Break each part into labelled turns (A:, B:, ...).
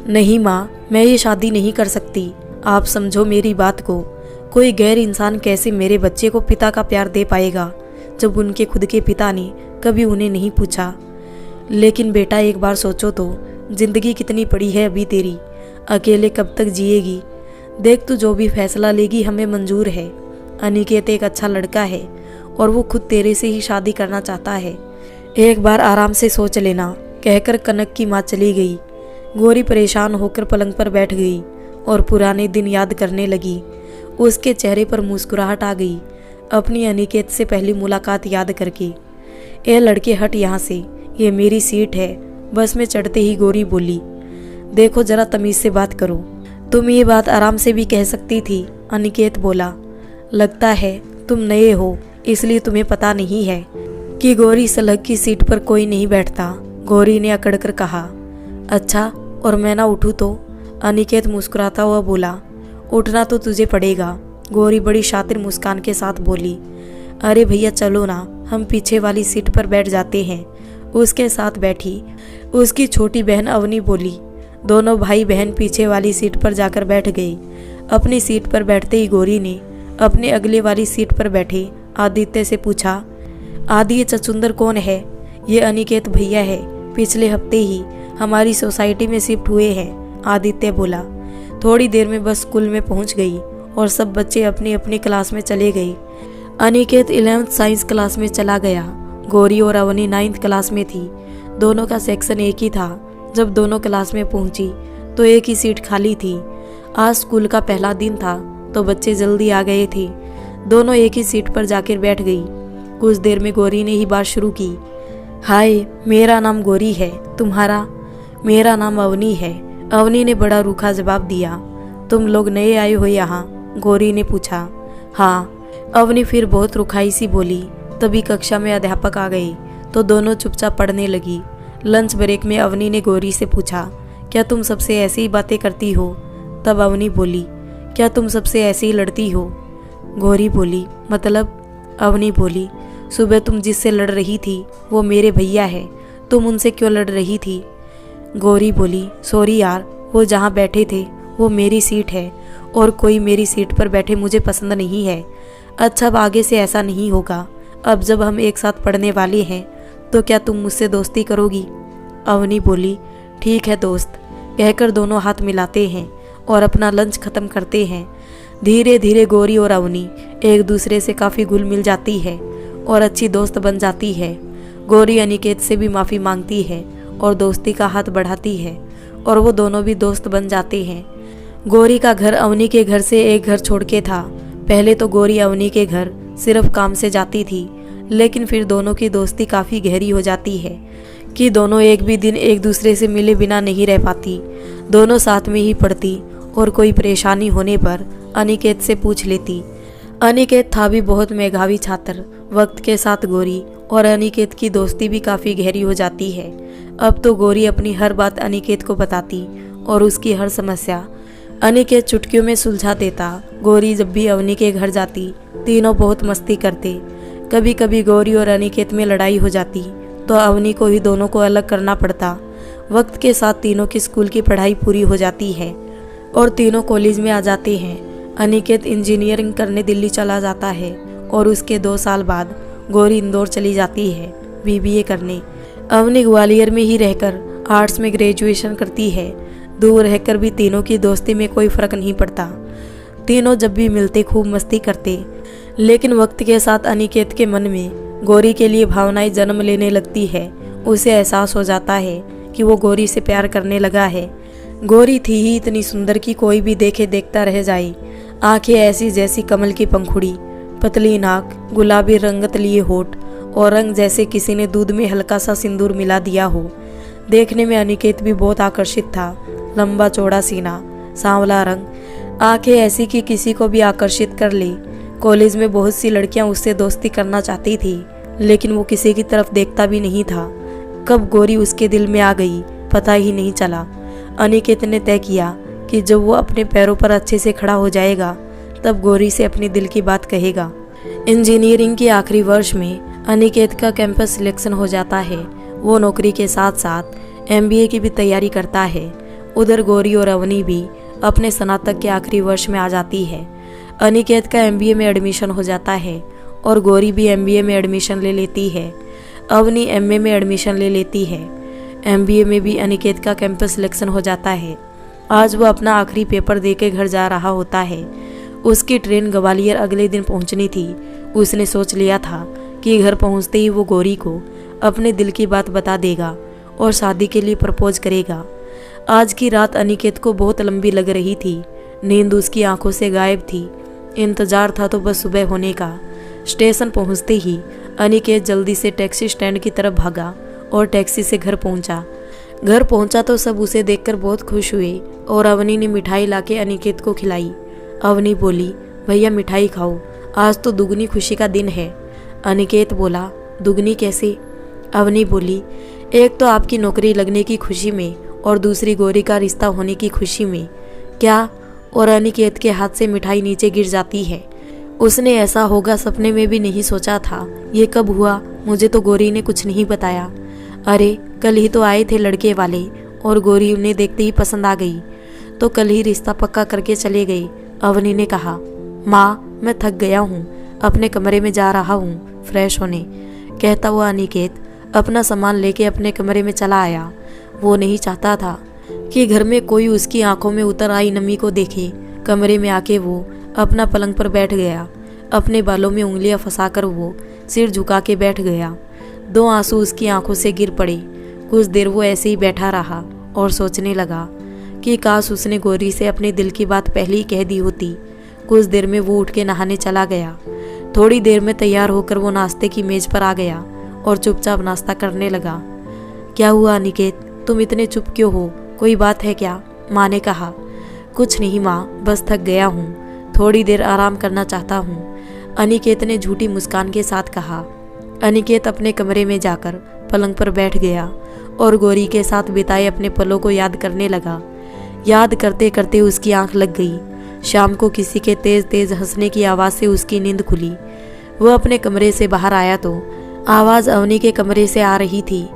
A: नहीं माँ, मैं ये शादी नहीं कर सकती। आप समझो मेरी बात को। कोई गैर इंसान कैसे मेरे बच्चे को पिता का प्यार दे पाएगा जब उनके खुद के पिता ने कभी उन्हें नहीं पूछा। लेकिन बेटा एक बार सोचो तो, जिंदगी कितनी पड़ी है अभी तेरी, अकेले कब तक जिएगी। देख तू जो भी फैसला लेगी हमें मंजूर है। अनिकेत एक अच्छा लड़का है और वो खुद तेरे से ही शादी करना चाहता है। एक बार आराम से सोच लेना, कहकर कनक की माँ चली गई। गौरी परेशान होकर पलंग पर बैठ गई और पुराने दिन याद करने लगी। उसके चेहरे पर मुस्कुराहट आ गई अपनी अनिकेत से पहली मुलाकात याद करके। ए लड़के हट यहाँ से, ये मेरी सीट है। बस में चढ़ते ही गौरी बोली, देखो जरा तमीज से बात करो। तुम ये बात आराम से भी कह सकती थी। अनिकेत बोला, लगता है तुम नए हो इसलिए तुम्हें पता नहीं है कि गौरी सलग की सीट पर कोई नहीं बैठता। गौरी ने अकड़ कर कहा, अच्छा और मैं ना उठूँ तो? अनिकेत मुस्कुराता हुआ बोला, उठना तो तुझे पड़ेगा। गौरी बड़ी शातिर मुस्कान के साथ बोली, अरे भैया चलो ना, हम पीछे वाली सीट पर बैठ जाते हैं। उसके साथ बैठी उसकी छोटी बहन अवनी बोली। दोनों भाई बहन पीछे वाली सीट पर जाकर बैठ गए। अपनी सीट पर बैठते ही गौरी ने अपने अगले वाली सीट पर बैठे आदित्य से पूछा, आदि ये चचुंदर कौन है? ये अनिकेत भैया है, पिछले हफ्ते ही हमारी सोसाइटी में शिफ्ट हुए हैं। आदित्य बोला। थोड़ी देर में बस स्कूल में पहुंच गई और सब बच्चे अपनी अपनी क्लास में चले गए। अनिकेत 11th साइंस क्लास में चला गया। गौरी और अवनी 9th क्लास में थी। दोनों का सेक्शन एक ही था। जब दोनों क्लास में पहुंची तो एक ही सीट खाली थी। आज स्कूल का पहला दिन था तो बच्चे जल्दी आ गए थे। दोनों एक ही सीट पर जाकर बैठ गई। कुछ देर में गौरी ने ही बात शुरू की, हाय मेरा नाम गौरी है, तुम्हारा? मेरा नाम अवनी है। अवनी ने बड़ा रूखा जवाब दिया। तुम लोग नए आए हो यहाँ? गौरी ने पूछा। हाँ। अवनी फिर बहुत रुखाई सी बोली। तभी कक्षा में अध्यापक आ गए तो दोनों चुपचाप पढ़ने लगी। लंच ब्रेक में अवनी ने गौरी से पूछा, क्या तुम सबसे ऐसी ही बातें करती हो? तब अवनी बोली, क्या तुम सबसे ऐसे ही लड़ती हो? गौरी बोली, मतलब? अवनी बोली, सुबह तुम जिससे लड़ रही थी वो मेरे भैया है, तुम उनसे क्यों लड़ रही थी? गौरी बोली, सॉरी यार, वो जहाँ बैठे थे वो मेरी सीट है और कोई मेरी सीट पर बैठे मुझे पसंद नहीं है। अच्छा अब आगे से ऐसा नहीं होगा। अब जब हम एक साथ पढ़ने वाले हैं तो क्या तुम मुझसे दोस्ती करोगी? अवनी बोली, ठीक है दोस्त, कहकर दोनों हाथ मिलाते हैं और अपना लंच खत्म करते हैं। धीरे धीरे गौरी और अवनी एक दूसरे से काफ़ी घुल मिल जाती है और अच्छी दोस्त बन जाती है। गौरी अनिकेत से भी माफ़ी मांगती है और दोस्ती का हाथ बढ़ाती है और वो दोनों भी दोस्त बन जाते हैं। गौरी का घर अवनी के घर से एक घर छोड़ के था। पहले तो गौरी अवनी के घर सिर्फ काम से जाती थी, लेकिन फिर दोनों की दोस्ती काफ़ी गहरी हो जाती है कि दोनों एक भी दिन एक दूसरे से मिले बिना नहीं रह पाती। दोनों साथ में ही पढ़ती और कोई परेशानी होने पर अनिकेत से पूछ लेती। अनिकेत था भी बहुत मेधावी छात्र। वक्त के साथ गौरी और अनिकेत की दोस्ती भी काफ़ी गहरी हो जाती है। अब तो गौरी अपनी हर बात अनिकेत को बताती और उसकी हर समस्या अनिकेत चुटकियों में सुलझा देता। गौरी जब भी अवनी के घर जाती तीनों बहुत मस्ती करते। कभी कभी गौरी और अनिकेत में लड़ाई हो जाती तो अवनी को ही दोनों को अलग करना पड़ता। वक्त के साथ तीनों की स्कूल की पढ़ाई पूरी हो जाती है और तीनों कॉलेज में आ जाते हैं। अनिकेत इंजीनियरिंग करने दिल्ली चला जाता है और उसके 2 साल बाद गौरी इंदौर चली जाती है BBA करने। अवनी ग्वालियर में ही रहकर आर्ट्स में ग्रेजुएशन करती है। दूर रहकर भी तीनों की दोस्ती में कोई फ़र्क नहीं पड़ता। तीनों जब भी मिलते खूब मस्ती करते। लेकिन वक्त के साथ अनिकेत के मन में गौरी के लिए भावनाएं जन्म लेने लगती है। उसे एहसास हो जाता है कि वो गौरी से प्यार करने लगा है। गौरी थी ही इतनी सुंदर कि कोई भी देखे देखता रह जाए। आंखें ऐसी जैसी कमल की पंखुड़ी, पतली नाक, गुलाबी रंगत लिए होठ और रंग जैसे किसी ने दूध में हल्का सा सिंदूर मिला दिया हो। देखने में अनिकेत भी बहुत आकर्षित था। लंबा चौड़ा सीना, सांवला रंग, आंखें ऐसी कि किसी को भी आकर्षित कर ले। कॉलेज में बहुत सी लड़कियां उससे दोस्ती करना चाहती थी, लेकिन वो किसी की तरफ देखता भी नहीं था। कब गौरी उसके दिल में आ गई पता ही नहीं चला। अनिकेत ने तय किया कि जब वो अपने पैरों पर अच्छे से खड़ा हो जाएगा तब गौरी से अपने दिल की बात कहेगा। इंजीनियरिंग के आखिरी वर्ष में अनिकेत का कैंपस सिलेक्शन हो जाता है। वो नौकरी के साथ साथ MBA की भी तैयारी करता है उधर गौरी और अवनी भी अपने स्नातक के आखिरी वर्ष में आ जाती है। अनिकेत का MBA में एडमिशन हो जाता है और गौरी भी MBA में एडमिशन ले लेती है। अवनी MA में एडमिशन ले लेती है। MBA में भी अनिकेत का कैंपस सिलेक्शन हो जाता है। आज वो अपना आखिरी पेपर देके घर जा रहा होता है। उसकी ट्रेन ग्वालियर अगले दिन पहुंचनी थी। उसने सोच लिया था कि घर पहुंचते ही वो गौरी को अपने दिल की बात बता देगा और शादी के लिए प्रपोज करेगा। आज की रात अनिकेत को बहुत लंबी लग रही थी। नींद उसकी आंखों से गायब थी। इंतजार था तो बस सुबह होने का। स्टेशन पहुंचते ही अनिकेत जल्दी से टैक्सी स्टैंड की तरफ भागा और टैक्सी से घर पहुंचा तो सब उसे देखकर बहुत खुश हुए और अवनी ने मिठाई लाके अनिकेत को खिलाई। अवनी बोली, भैया मिठाई खाओ, आज तो दुगनी खुशी का दिन है। अनिकेत बोला, दुगनी कैसे? अवनी बोली, एक तो आपकी नौकरी लगने की खुशी में और दूसरी गौरी का रिश्ता होने की खुशी में। क्या? और अनिकेत के हाथ से मिठाई नीचे गिर जाती है। उसने ऐसा होगा सपने में भी नहीं सोचा था। ये कब हुआ? मुझे तो गौरी ने कुछ नहीं बताया। अरे कल ही तो आए थे लड़के वाले और गौरी उन्हें देखते ही पसंद आ गई, तो कल ही रिश्ता पक्का करके चले गए। अवनी ने कहा, माँ मैं थक गया हूँ, अपने कमरे में जा रहा हूँ फ्रेश होने। कहता हुआ अनिकेत अपना सामान लेके अपने कमरे में चला आया। वो नहीं चाहता था कि घर में कोई उसकी आंखों में उतर आई नमी को देखे। कमरे में आके वो अपना पलंग पर बैठ गया। अपने बालों में उंगलियां फंसाकर वो सिर झुका के बैठ गया। 2 आंसू उसकी आंखों से गिर पड़े। कुछ देर वो ऐसे ही बैठा रहा और सोचने लगा कि काश उसने गौरी से अपने दिल की बात पहले ही कह दी होती। कुछ देर में वो उठ के नहाने चला गया। थोड़ी देर में तैयार होकर वो नाश्ते की मेज पर आ गया और चुपचाप नाश्ता करने लगा। क्या हुआ अनिकेत, तुम इतने चुप क्यों हो? कोई बात है क्या? माँ ने कहा। कुछ नहीं माँ, बस थक गया हूँ, थोड़ी देर आराम करना चाहता हूँ, अनिकेत ने झूठी मुस्कान के साथ कहा। अनिकेत अपने कमरे में जाकर पलंग पर बैठ गया और गौरी के साथ बिताए अपने पलों को याद करने लगा। याद करते करते उसकी आंख लग गई। शाम को किसी के तेज तेज हंसने की आवाज़ से उसकी नींद खुली। वह अपने कमरे से बाहर आया तो आवाज़ अवनी के कमरे से आ रही थी।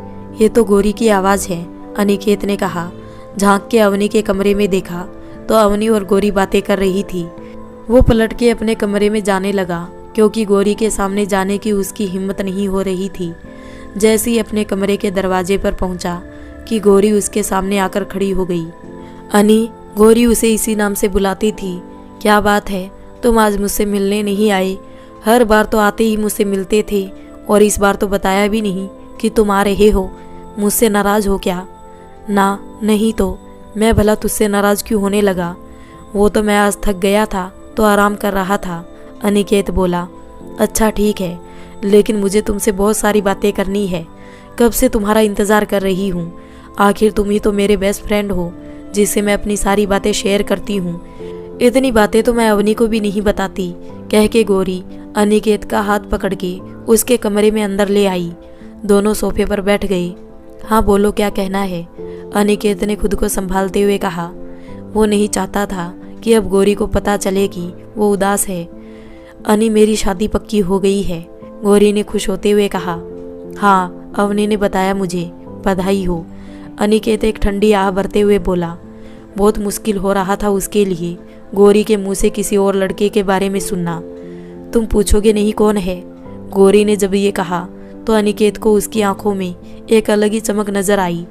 A: ये तो गौरी की आवाज़ है, अनिकेत ने कहा। झांक के अवनी के कमरे में देखा तो अवनी और गौरी बातें कर रही थी। वो पलट के अपने कमरे में जाने लगा क्योंकि गौरी के सामने जाने की उसकी हिम्मत नहीं हो रही थी। जैसे ही अपने कमरे के दरवाजे पर पहुंचा कि गौरी उसके सामने आकर खड़ी हो गई। अनी, गौरी उसे इसी नाम से बुलाती थी। क्या बात है, तुम आज मुझसे मिलने नहीं आए? हर बार तो आते ही मुझसे मिलते थे और इस बार तो बताया भी नहीं कि तुम आ रहे हो। मुझसे नाराज़ हो क्या? ना, नहीं तो मैं भला तुझसे नाराज़ क्यों होने लगा? वो तो मैं आज थक गया था तो आराम कर रहा था, अनिकेत बोला। अच्छा ठीक है, लेकिन मुझे तुमसे बहुत सारी बातें करनी है। कब से तुम्हारा इंतज़ार कर रही हूँ। आखिर तुम ही तो मेरे बेस्ट फ्रेंड हो जिससे मैं अपनी सारी बातें शेयर करती हूँ। इतनी बातें तो मैं अवनी को भी नहीं बताती, कह के गौरी अनिकेत का हाथ पकड़ के उसके कमरे में अंदर ले आई। दोनों सोफे पर बैठ गए। हाँ बोलो, क्या कहना है? अनिकेत ने खुद को संभालते हुए कहा। वो नहीं चाहता था कि अब गौरी को पता चले कि वो उदास है। अनी, मेरी शादी पक्की हो गई है, गौरी ने खुश होते हुए कहा। हाँ, अवनी ने बताया मुझे, बधाई हो, अनिकेत एक ठंडी आह भरते हुए बोला। बहुत मुश्किल हो रहा था उसके लिए गौरी के मुंह से किसी और लड़के के बारे में सुनना। तुम पूछोगे नहीं कौन है? गौरी ने जब ये कहा तो अनिकेत को उसकी आंखों में एक अलग ही चमक नजर आई।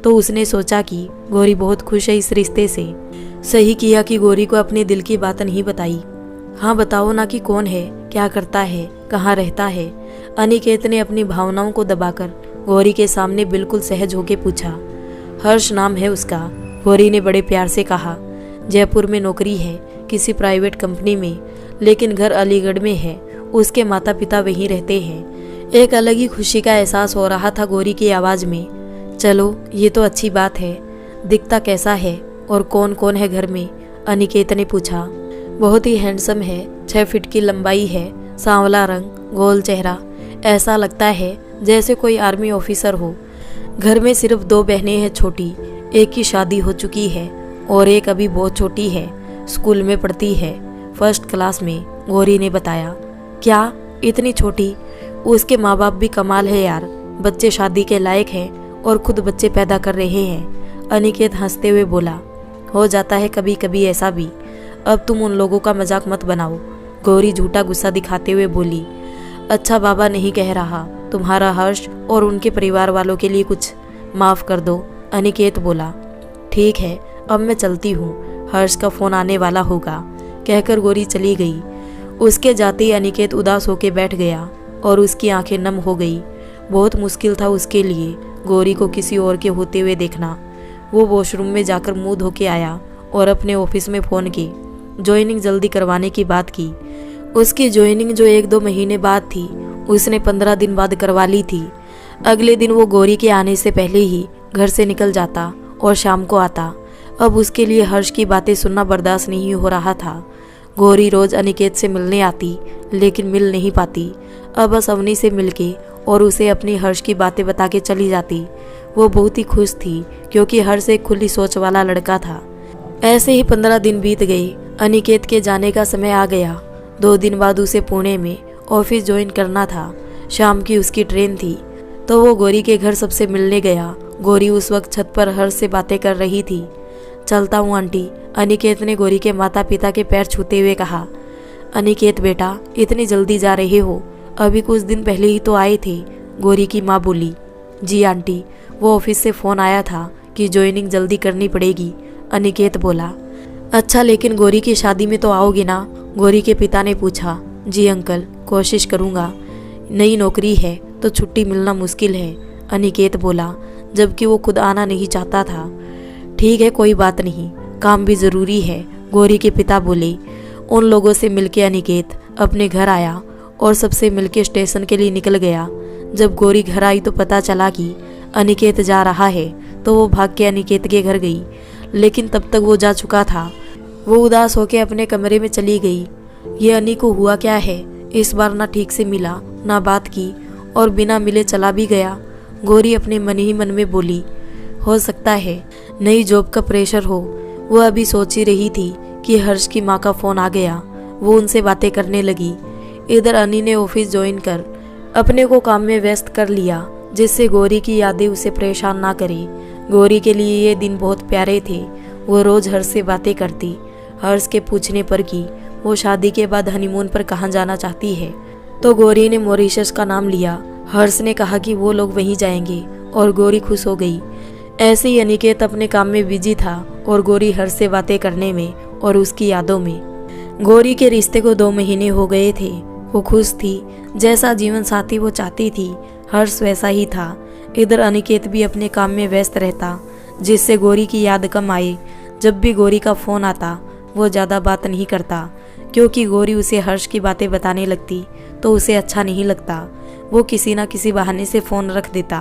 A: तो उसने सोचा कि गौरी बहुत खुश है इस रिश्ते से। सही किया कि गौरी को अपने दिल की बात नहीं बताई। हाँ बताओ ना कि कौन है, क्या करता है, कहाँ रहता है? अनिकेत ने अपनी भावनाओं को दबाकर गौरी के सामने बिल्कुल सहज होकर पूछा। हर्ष नाम है उसका, गौरी ने बड़े प्यार से कहा। जयपुर में नौकरी है किसी प्राइवेट कंपनी में, लेकिन घर अलीगढ़ में है। उसके माता पिता वहीं रहते हैं। एक अलग ही खुशी का एहसास हो रहा था गौरी की आवाज़ में। चलो ये तो अच्छी बात है। दिखता कैसा है और कौन कौन है घर में? अनिकेत ने पूछा। बहुत ही हैंडसम है, 6 फीट की लंबाई है, सांवला रंग, गोल चेहरा, ऐसा लगता है जैसे कोई आर्मी ऑफिसर हो। घर में सिर्फ 2 बहनें हैं छोटी, एक की शादी हो चुकी है और एक अभी बहुत छोटी है, स्कूल में पढ़ती है, 1st क्लास में, गौरी ने बताया। क्या, इतनी छोटी? उसके माँ बाप भी कमाल है यार, बच्चे शादी के लायक हैं और खुद बच्चे पैदा कर रहे हैं, अनिकेत हंसते हुए बोला, हो जाता है कभी कभी ऐसा भी। अब तुम उन लोगों का मजाक मत बनाओ। गौरी झूठा गुस्सा दिखाते हुए बोली, अच्छा बाबा नहीं कह रहा, तुम्हारा हर्ष और उनके परिवार वालों के लिए कुछ माफ़ कर दो। अनिकेत बोला, ठीक है अब मैं चलती हूँ, हर्ष का फ़ोन आने वाला होगा, कहकर गौरी चली गई। उसके जाते ही अनिकेत उदास होकर बैठ गया और उसकी आंखें नम हो गई। बहुत मुश्किल था उसके लिए गौरी को किसी और के होते हुए देखना। वो वॉशरूम में जाकर मुंह धो के आया और अपने ऑफिस में फ़ोन की ज्वाइनिंग जल्दी करवाने की बात की। उसकी ज्वाइनिंग जो 1-2 महीने बाद थी, उसने 15 दिन बाद करवा ली थी। अगले दिन वो गौरी के आने से पहले ही घर से निकल जाता और शाम को आता। अब उसके लिए हर्ष की बातें सुनना बर्दाश्त नहीं हो रहा था। गौरी रोज़ अनिकेत से मिलने आती लेकिन मिल नहीं पाती। अब बस अवनी से मिलके और उसे अपनी हर्ष की बातें बता के चली जाती। वो बहुत ही खुश थी क्योंकि हर्ष एक खुली सोच वाला लड़का था। ऐसे ही 15 दिन बीत गए। अनिकेत के जाने का समय आ गया। 2 दिन बाद उसे पुणे में ऑफिस ज्वाइन करना था। शाम की उसकी ट्रेन थी तो वो गौरी के घर सबसे मिलने गया। गौरी उस वक्त छत पर हर्ष से बातें कर रही थी। चलता हूँ आंटी, अनिकेत ने गौरी के माता पिता के पैर छूते हुए कहा। अनिकेत बेटा, इतनी जल्दी जा रहे हो? अभी कुछ दिन पहले ही तो आए थे, गौरी की माँ बोली। जी आंटी, वो ऑफिस से फ़ोन आया था कि ज्वाइनिंग जल्दी करनी पड़ेगी, अनिकेत बोला। अच्छा लेकिन गौरी की शादी में तो आओगे ना? गौरी के पिता ने पूछा। जी अंकल, कोशिश करूँगा। नई नौकरी है तो छुट्टी मिलना मुश्किल है, अनिकेत बोला, जबकि वो खुद आना नहीं चाहता था। ठीक है कोई बात नहीं, काम भी ज़रूरी है, गौरी के पिता बोले। उन लोगों से मिलके अनिकेत अपने घर आया और सबसे मिलके स्टेशन के लिए निकल गया। जब गौरी घर आई तो पता चला कि अनिकेत जा रहा है तो वो भाग के अनिकेत के घर गई, लेकिन तब तक वो जा चुका था। वो उदास होकर अपने कमरे में चली गई। ये अनी को हुआ क्या है, इस बार ना ठीक से मिला ना बात की और बिना मिले चला भी गया। गौरी अपने मन ही मन में बोली, हो सकता है नई जॉब का प्रेशर हो। वो अभी सोच ही रही थी कि हर्ष की माँ का फ़ोन आ गया। वो उनसे बातें करने लगी। इधर अनी ने ऑफिस ज्वाइन कर अपने को काम में व्यस्त कर लिया, जिससे गौरी की यादें उसे परेशान ना करे। गौरी के लिए ये दिन बहुत प्यारे थे। वो रोज़ हर्ष से बातें करती। हर्ष के पूछने पर कि वो शादी के बाद हनीमून पर कहाँ जाना चाहती है तो गौरी ने मॉरिशस का नाम लिया। हर्ष ने कहा कि वो लोग वहीं जाएंगे और गौरी खुश हो गई। ऐसे ही अनिकेत अपने काम में बिजी था और गौरी हर्ष से बातें करने में और उसकी यादों में। गौरी के रिश्ते को 2 महीने हो गए थे। वो खुश थी, जैसा जीवन साथी वो चाहती थी हर्ष वैसा ही था। इधर अनिकेत भी अपने काम में व्यस्त रहता, जिससे गौरी की याद कम आए। जब भी गौरी का फ़ोन आता वो ज़्यादा बात नहीं करता, क्योंकि गौरी उसे हर्ष की बातें बताने लगती तो उसे अच्छा नहीं लगता। वो किसी न किसी बहाने से फ़ोन रख देता।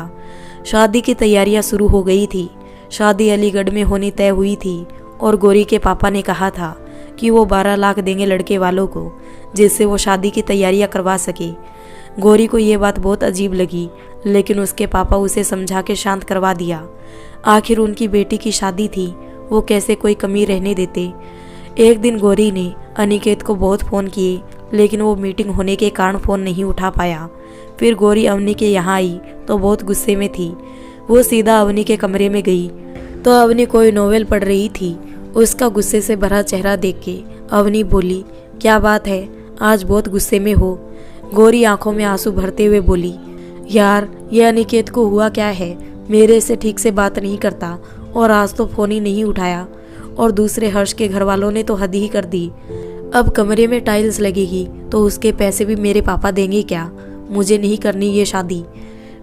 A: शादी की तैयारियां शुरू हो गई थी। शादी अलीगढ़ में होनी तय हुई थी और गौरी के पापा ने कहा था कि वो 12 लाख देंगे लड़के वालों को, जिससे वो शादी की तैयारियां करवा सके। गौरी को ये बात बहुत अजीब लगी, लेकिन उसके पापा उसे समझा के शांत करवा दिया। आखिर उनकी बेटी की शादी थी, वो कैसे कोई कमी रहने देते। एक दिन गौरी ने अनिकेत को बहुत फ़ोन किए, लेकिन वो मीटिंग होने के कारण फ़ोन नहीं उठा पाया। फिर गौरी अवनी के यहाँ आई तो बहुत गुस्से में थी। वो सीधा अवनी के कमरे में गई तो अवनी कोई नोवेल पढ़ रही थी। उसका गुस्से से भरा चेहरा देख के अवनी बोली, क्या बात है, आज बहुत गुस्से में हो? गौरी आंखों में आंसू भरते हुए बोली, यार ये अनिकेत को हुआ क्या है, मेरे से ठीक से बात नहीं करता और आज तो फ़ोन ही नहीं उठाया। और दूसरे हर्ष के घर वालों ने तो हद ही कर दी। अब कमरे में टाइल्स लगेगी तो उसके पैसे भी मेरे पापा देंगे क्या? मुझे नहीं करनी ये शादी।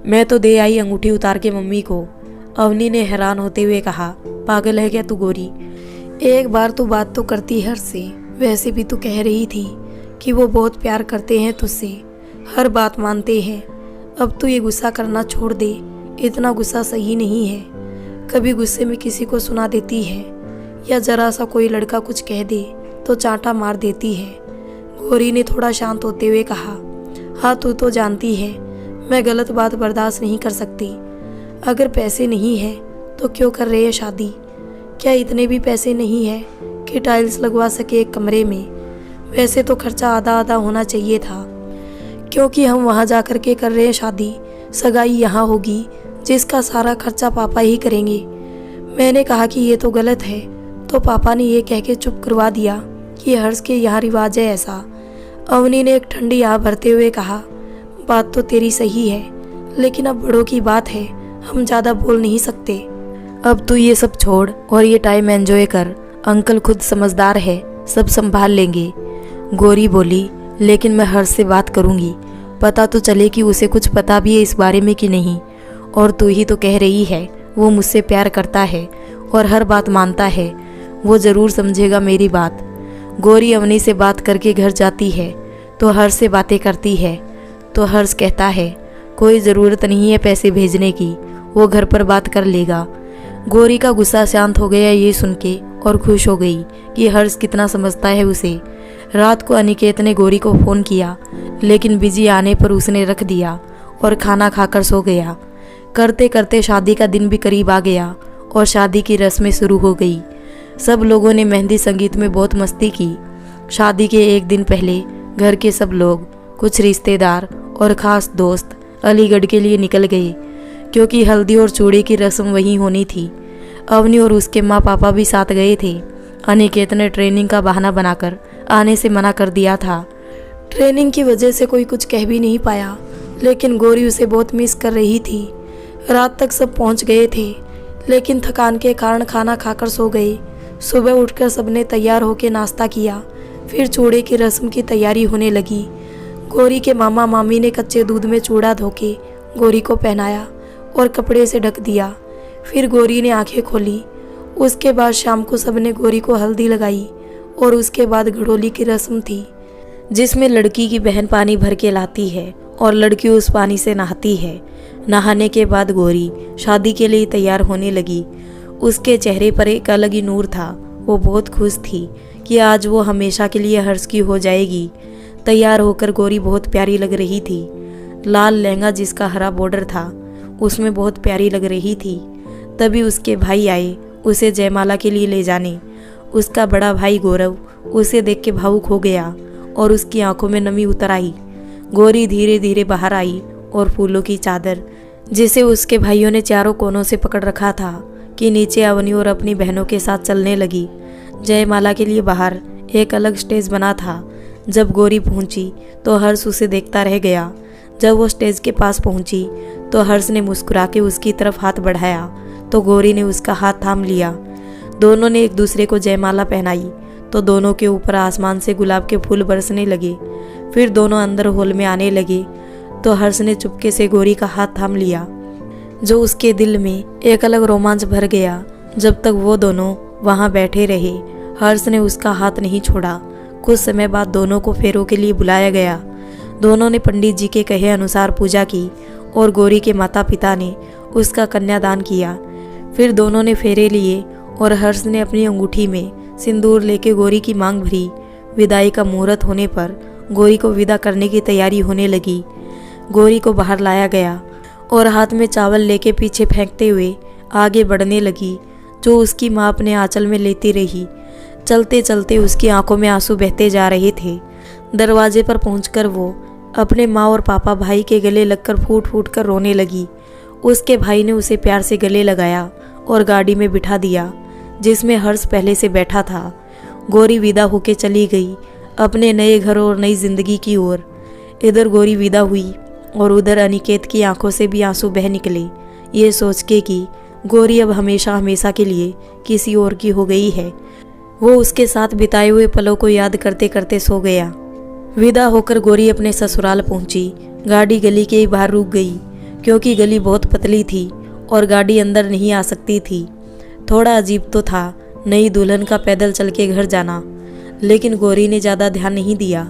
A: मैं तो दे आई अंगूठी उतार के मम्मी को। अवनी ने हैरान होते हुए कहा, पागल है क्या तू गौरी? एक बार तो बात तो करती हर्ष से। वैसे भी तू कह रही थी कि वो बहुत प्यार करते हैं तुझसे, हर बात मानते हैं। अब तू ये गुस्सा करना छोड़ दे, इतना गुस्सा सही नहीं है। कभी गुस्से में किसी को सुना देती है या जरा सा कोई लड़का कुछ कह दे तो चांटा मार देती है। गौरी ने थोड़ा शांत होते हुए कहा, हाँ तू तो जानती है मैं गलत बात बर्दाश्त नहीं कर सकती। अगर पैसे नहीं है तो क्यों कर रहे हैं शादी? क्या इतने भी पैसे नहीं है कि टाइल्स लगवा सके एक कमरे में? वैसे तो खर्चा आधा आधा होना चाहिए था, क्योंकि हम वहाँ जा कर के कर रहे हैं शादी। सगाई यहाँ होगी जिसका सारा खर्चा पापा ही करेंगे। मैंने कहा कि ये तो गलत है, तो पापा ने ये कह के चुप करवा दिया कि हर्ष के यहाँ रिवाज है ऐसा। अवनी ने एक ठंडी आह भरते हुए कहा, बात तो तेरी सही है, लेकिन अब बड़ों की बात है, हम ज़्यादा बोल नहीं सकते। अब तू ये सब छोड़ और ये टाइम एंजॉय कर, अंकल खुद समझदार है, सब संभाल लेंगे। गौरी बोली, लेकिन मैं हर्ष से बात करूँगी, पता तो चले कि उसे कुछ पता भी है इस बारे में कि नहीं। और तू ही तो कह रही है वो मुझसे प्यार करता है और हर बात मानता है, वो ज़रूर समझेगा मेरी बात। गौरी अवनी से बात करके घर जाती है तो हर्ष से बातें करती है, तो हर्ष कहता है कोई ज़रूरत नहीं है पैसे भेजने की, वो घर पर बात कर लेगा। गौरी का गुस्सा शांत हो गया ये सुन के और खुश हो गई कि हर्ष कितना समझता है उसे। रात को अनिकेत ने गौरी को फ़ोन किया, लेकिन बिजी आने पर उसने रख दिया और खाना खाकर सो गया। करते करते शादी का दिन भी करीब आ गया और शादी की रस्में शुरू हो गई। सब लोगों ने मेहंदी संगीत में बहुत मस्ती की। शादी के एक दिन पहले घर के सब लोग, कुछ रिश्तेदार और ख़ास दोस्त अलीगढ़ के लिए निकल गए, क्योंकि हल्दी और चूड़े की रस्म वहीं होनी थी। अवनी और उसके माँ पापा भी साथ गए थे। अनिकेत ने ट्रेनिंग का बहाना बनाकर आने से मना कर दिया था। ट्रेनिंग की वजह से कोई कुछ कह भी नहीं पाया, लेकिन गौरी उसे बहुत मिस कर रही थी। रात तक सब पहुंच गए थे, लेकिन थकान के कारण खाना खाकर सो गए। सुबह उठकर सबने तैयार होकर नाश्ता किया, फिर चूड़े की रस्म की तैयारी होने लगी। गौरी के मामा मामी ने कच्चे दूध में चूड़ा धोके गौरी को पहनाया और कपड़े से ढक दिया। फिर गौरी ने आंखें खोली। उसके बाद शाम को सबने गौरी को हल्दी लगाई और उसके बाद घड़ोली की रस्म थी, जिसमें लड़की की बहन पानी भर के लाती है और लड़की उस पानी से नहाती है। नहाने के बाद गौरी शादी के लिए तैयार होने लगी। उसके चेहरे पर एक अलग ही नूर था। वो बहुत खुश थी कि आज वो हमेशा के लिए हर्ष की हो जाएगी। तैयार होकर गौरी बहुत प्यारी लग रही थी। लाल लहंगा जिसका हरा बॉर्डर था, उसमें बहुत प्यारी लग रही थी। तभी उसके भाई आए उसे जयमाला के लिए ले जाने। उसका बड़ा भाई गौरव उसे देख के भावुक हो गया और उसकी आंखों में नमी उतर आई। गौरी धीरे धीरे बाहर आई और फूलों की चादर, जिसे उसके भाइयों ने चारों कोनों से पकड़ रखा था, कि नीचे अवनी और अपनी बहनों के साथ चलने लगी। जयमाला के लिए बाहर एक अलग स्टेज बना था। जब गौरी पहुंची तो हर्ष उसे देखता रह गया। जब वो स्टेज के पास पहुंची तो हर्ष ने मुस्कुरा के उसकी तरफ हाथ बढ़ाया तो गौरी ने उसका हाथ थाम लिया। दोनों ने एक दूसरे को जयमाला पहनाई तो दोनों के ऊपर आसमान से गुलाब के फूल बरसने लगे। फिर दोनों अंदर हॉल में आने लगे तो हर्ष ने चुपके से गौरी का हाथ थाम लिया, जो उसके दिल में एक अलग रोमांच भर गया। जब तक वो दोनों वहाँ बैठे रहे, हर्ष ने उसका हाथ नहीं छोड़ा। कुछ समय बाद दोनों को फेरों के लिए बुलाया गया। दोनों ने पंडित जी के कहे अनुसार पूजा की और गौरी के माता पिता ने उसका कन्यादान किया। फिर दोनों ने फेरे लिए और हर्ष ने अपनी अंगूठी में सिंदूर लेके गौरी की मांग भरी। विदाई का मुहूर्त होने पर गौरी को विदा करने की तैयारी होने लगी। गौरी को बाहर लाया गया और हाथ में चावल लेके पीछे फेंकते हुए आगे बढ़ने लगी, जो उसकी माँ अपने आंचल में लेती रही। चलते चलते उसकी आंखों में आंसू बहते जा रहे थे। दरवाजे पर पहुंचकर वो अपने माँ और पापा भाई के गले लगकर फूट फूट कर रोने लगी। उसके भाई ने उसे प्यार से गले लगाया और गाड़ी में बिठा दिया, जिसमें हर्ष पहले से बैठा था। गौरी विदा होके चली गई अपने नए घर और नई जिंदगी की ओर। इधर गौरी विदा हुई और उधर अनिकेत की आंखों से भी आंसू बह निकले, ये सोच के कि गौरी अब हमेशा हमेशा के लिए किसी और की हो गई है। वो उसके साथ बिताए हुए पलों को याद करते करते सो गया। विदा होकर गौरी अपने ससुराल पहुंची। गाड़ी गली के बाहर रुक गई, क्योंकि गली बहुत पतली थी और गाड़ी अंदर नहीं आ सकती थी। थोड़ा अजीब तो था नई दुल्हन का पैदल चल के घर जाना, लेकिन गौरी ने ज़्यादा ध्यान नहीं दिया,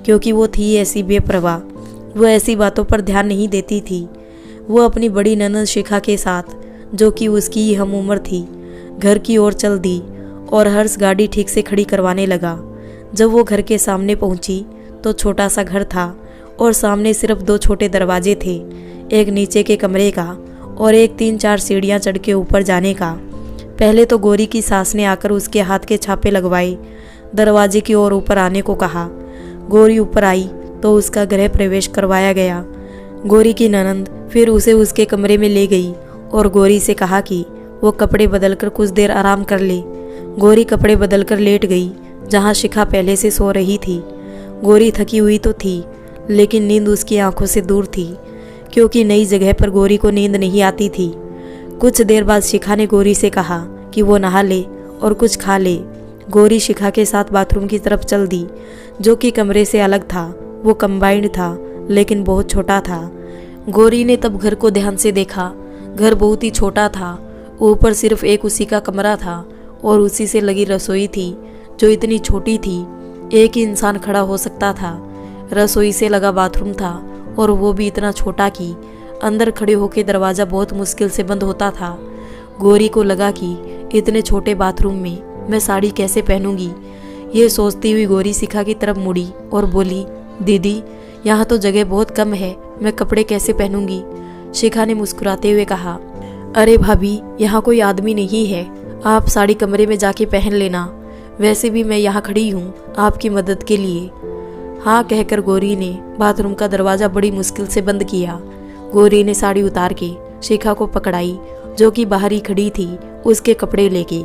A: क्योंकि वो थी ऐसी बेपरवाह। वो ऐसी बातों पर ध्यान नहीं देती थी। वो अपनी बड़ी ननद शिखा के साथ, जो कि उसकी ही हम उम्र थी, घर की ओर चल दी और हर्ष गाड़ी ठीक से खड़ी करवाने लगा। जब वो घर के सामने पहुंची तो छोटा सा घर था और सामने सिर्फ 2 छोटे दरवाजे थे, एक नीचे के कमरे का और एक 3-4 सीढ़ियाँ चढ़ के ऊपर जाने का। पहले तो गौरी की सास ने आकर उसके हाथ के छापे लगवाए, दरवाजे की ओर ऊपर आने को कहा। गौरी ऊपर आई तो उसका गृह प्रवेश करवाया गया। गौरी की ननंद फिर उसे उसके कमरे में ले गई और गौरी से कहा कि वो कपड़े बदलकर कुछ देर आराम कर ले। गौरी कपड़े बदलकर लेट गई जहाँ शिखा पहले से सो रही थी। गौरी थकी हुई तो थी, लेकिन नींद उसकी आंखों से दूर थी, क्योंकि नई जगह पर गौरी को नींद नहीं आती थी। कुछ देर बाद शिखा ने गौरी से कहा कि वो नहा ले और कुछ खा ले। गौरी शिखा के साथ बाथरूम की तरफ चल दी, जो कि कमरे से अलग था। वो कंबाइंड था, लेकिन बहुत छोटा था। गौरी ने तब घर को ध्यान से देखा। घर बहुत ही छोटा था। ऊपर सिर्फ एक उसी का कमरा था और उसी से लगी रसोई थी, जो इतनी छोटी थी एक ही इंसान खड़ा हो सकता था। रसोई से लगा बाथरूम था, और वो भी इतना छोटा कि अंदर खड़े होकर दरवाज़ा बहुत मुश्किल से बंद होता था। गौरी को लगा कि इतने छोटे बाथरूम में मैं साड़ी कैसे पहनूंगी। ये सोचती हुई गौरी शिखा की तरफ मुड़ी और बोली, दीदी यहाँ तो जगह बहुत कम है, मैं कपड़े कैसे पहनूंगी। शिखा ने मुस्कुराते हुए कहा, अरे भाभी, यहाँ कोई आदमी नहीं है, आप साड़ी कमरे में जाके पहन लेना। वैसे भी मैं यहाँ खड़ी हूँ आपकी मदद के लिए। हाँ कहकर गौरी ने बाथरूम का दरवाज़ा बड़ी मुश्किल से बंद किया। गौरी ने साड़ी उतार के शिखा को पकड़ाई, जो कि बाहर ही खड़ी थी, उसके कपड़े लेके।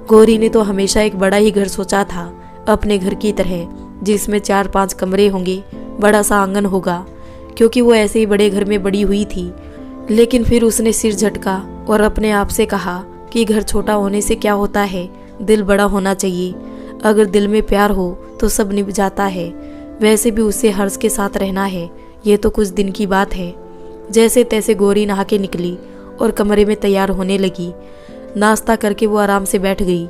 A: गौरी ने तो हमेशा एक बड़ा ही घर सोचा था, अपने घर की तरह, जिसमें 4-5 कमरे होंगे, बड़ा सा आंगन होगा, क्योंकि वो ऐसे ही बड़े घर में बड़ी हुई थी। लेकिन फिर उसने सिर झटका और अपने आप से कहा कि घर छोटा होने से क्या होता है, दिल बड़ा होना चाहिए। अगर दिल में प्यार हो तो सब निभ जाता है। वैसे भी उससे हर्ष के साथ रहना है, ये तो कुछ दिन की बात है। जैसे तैसे गौरी नहा के निकली और कमरे में तैयार होने लगी। नाश्ता करके वो आराम से बैठ गई।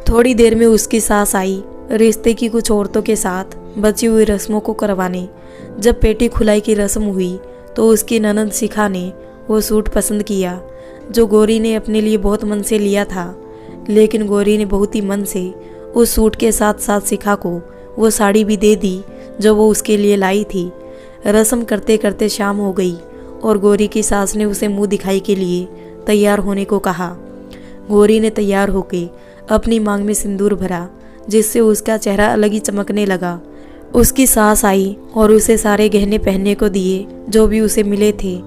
A: थोड़ी देर में उसकी सास आई, रिश्ते की कुछ औरतों के साथ बची हुई रस्मों को करवाने। जब पेटी खुलाई की रस्म हुई तो उसकी ननद शिखा ने वो सूट पसंद किया, जो गौरी ने अपने लिए बहुत मन से लिया था। लेकिन गौरी ने बहुत ही मन से उस सूट के साथ साथ शिखा को वो साड़ी भी दे दी जो वो उसके लिए लाई थी। रस्म करते करते शाम हो गई और गौरी की सास ने उसे मुंह दिखाई के लिए तैयार होने को कहा। गौरी ने तैयार होके अपनी मांग में सिंदूर भरा, जिससे उसका चेहरा अलग ही चमकने लगा। उसकी सास आई और उसे सारे गहने पहनने को दिए जो भी उसे मिले थे।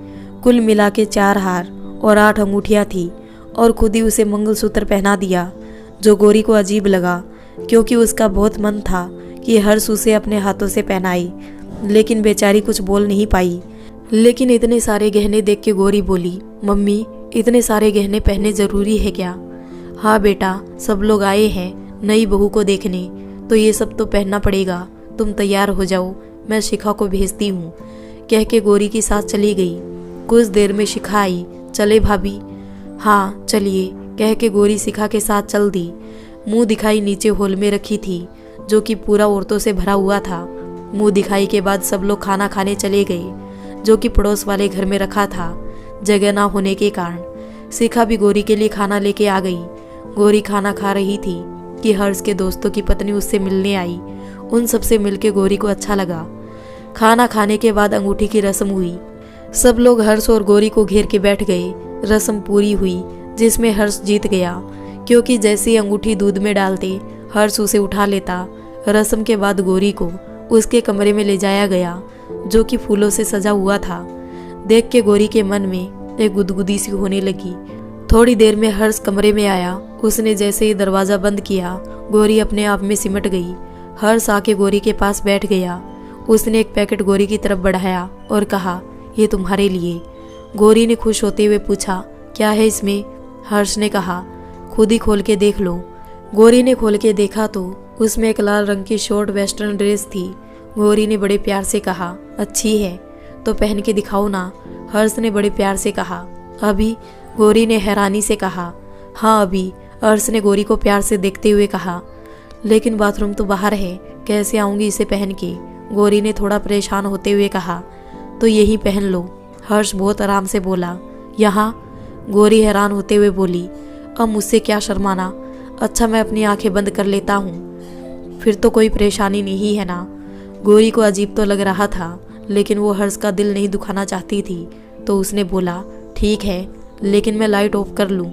A: कुल मिला के 4 हार और 8 अंगूठियाँ थी, और खुद ही उसे मंगलसूत्र पहना दिया, जो गौरी को अजीब लगा, क्योंकि उसका बहुत मन था कि हर्ष उसे अपने हाथों से पहनाए। लेकिन बेचारी कुछ बोल नहीं पाई। लेकिन इतने सारे गहने देख के गौरी बोली, मम्मी इतने सारे गहने पहनने जरूरी है क्या? हाँ बेटा, सब लोग आए हैं नई बहू को देखने, तो ये सब तो पहनना पड़ेगा। तुम तैयार हो जाओ, मैं शिखा को भेजती हूँ, कह के गौरी की साथ चली गई। कुछ देर में शिखा आई। चले भाभी? हाँ चलिए, कह के गौरी शिखा के साथ चल दी। मुंह दिखाई नीचे हॉल में रखी थी, जो कि पूरा औरतों से भरा हुआ था। मुंह दिखाई के बाद सब लोग खाना खाने चले गए, जो कि पड़ोस वाले घर में रखा था। जगह ना होने के कारण शिखा भी गौरी के लिए खाना लेके आ गई। गौरी खाना खा रही थी कि हर्ष के दोस्तों की पत्नी उससे मिलने आई। उन सबसे मिलके गौरी को अच्छा लगा। खाना खाने के बाद अंगूठी की रस्म हुई। सब लोग हर्ष और गौरी को घेर के बैठ गए। रस्म पूरी हुई, जिसमें हर्ष जीत गया, क्योंकि जैसे ही अंगूठी दूध में डालते हर्ष उसे उठा लेता। रस्म के बाद गौरी को उसके कमरे में ले जाया गया, जो कि फूलों से सजा हुआ था। देख के गौरी के मन में एक गुदगुदी सी होने लगी। थोड़ी देर में हर्ष कमरे में आया। उसने जैसे ही दरवाज़ा बंद किया, गौरी अपने आप में सिमट गई। हर्ष आके गौरी के पास बैठ गया। उसने एक पैकेट गौरी की तरफ बढ़ाया और कहा, ये तुम्हारे लिए। गौरी ने खुश होते हुए पूछा, क्या है इसमें? हर्ष ने कहा, खुद ही खोल के देख लो। गौरी ने खोल के देखा तो उसमें एक लाल रंग की शॉर्ट वेस्टर्न ड्रेस थी। गौरी ने बड़े प्यार से कहा, अच्छी है तो पहन के दिखाओ ना। हर्ष ने बड़े प्यार से कहा, अभी? गौरी ने हैरानी से कहा, हाँ अभी। हर्ष ने गौरी को प्यार से देखते हुए कहा, लेकिन बाथरूम तो बाहर है, कैसे आऊंगी इसे पहन के? गौरी ने थोड़ा परेशान होते हुए कहा, तो यही पहन लो। हर्ष बहुत आराम से बोला, यहाँ? गौरी हैरान होते हुए बोली, अब मुझसे क्या शर्माना। अच्छा मैं अपनी आंखें बंद कर लेता हूँ, फिर तो कोई परेशानी नहीं है ना। गौरी को अजीब तो लग रहा था, लेकिन वो हर्ष का दिल नहीं दुखाना चाहती थी, तो उसने बोला, ठीक है, लेकिन मैं लाइट ऑफ कर लूँ?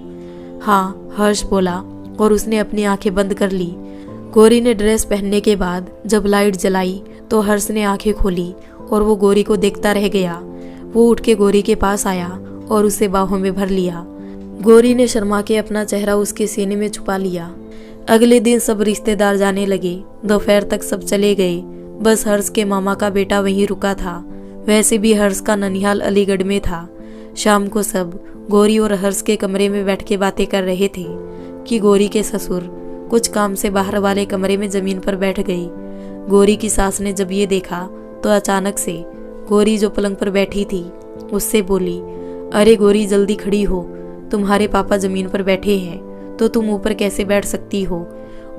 A: हाँ, हर्ष बोला, और उसने अपनी आंखें बंद कर ली। गौरी ने ड्रेस पहनने के बाद जब लाइट जलाई तो हर्ष ने आंखें खोली और वो गौरी को देखता रह गया। वो उठ के गौरी के पास आया और उसे बाहों में भर लिया। गौरी ने शर्मा के अपना चेहरा उसके सीने में छुपा लिया। अगले दिन सब रिश्तेदार जाने लगे। दोपहर तक सब चले गए। बस हर्ष के मामा का बेटा वहीं रुका था। वैसे भी हर्ष का ननिहाल अलीगढ़ में था। शाम को सब गौरी और हर्ष के कमरे में बैठ के बातें कर रहे थे कि गौरी के ससुर कुछ काम से बाहर वाले कमरे में जमीन पर बैठ गई। गौरी की सास ने जब ये देखा तो अचानक से गौरी जो पलंग पर बैठी थी उससे बोली, अरे गौरी जल्दी खड़ी हो, तुम्हारे पापा जमीन पर बैठे हैं तो तुम ऊपर कैसे बैठ सकती हो।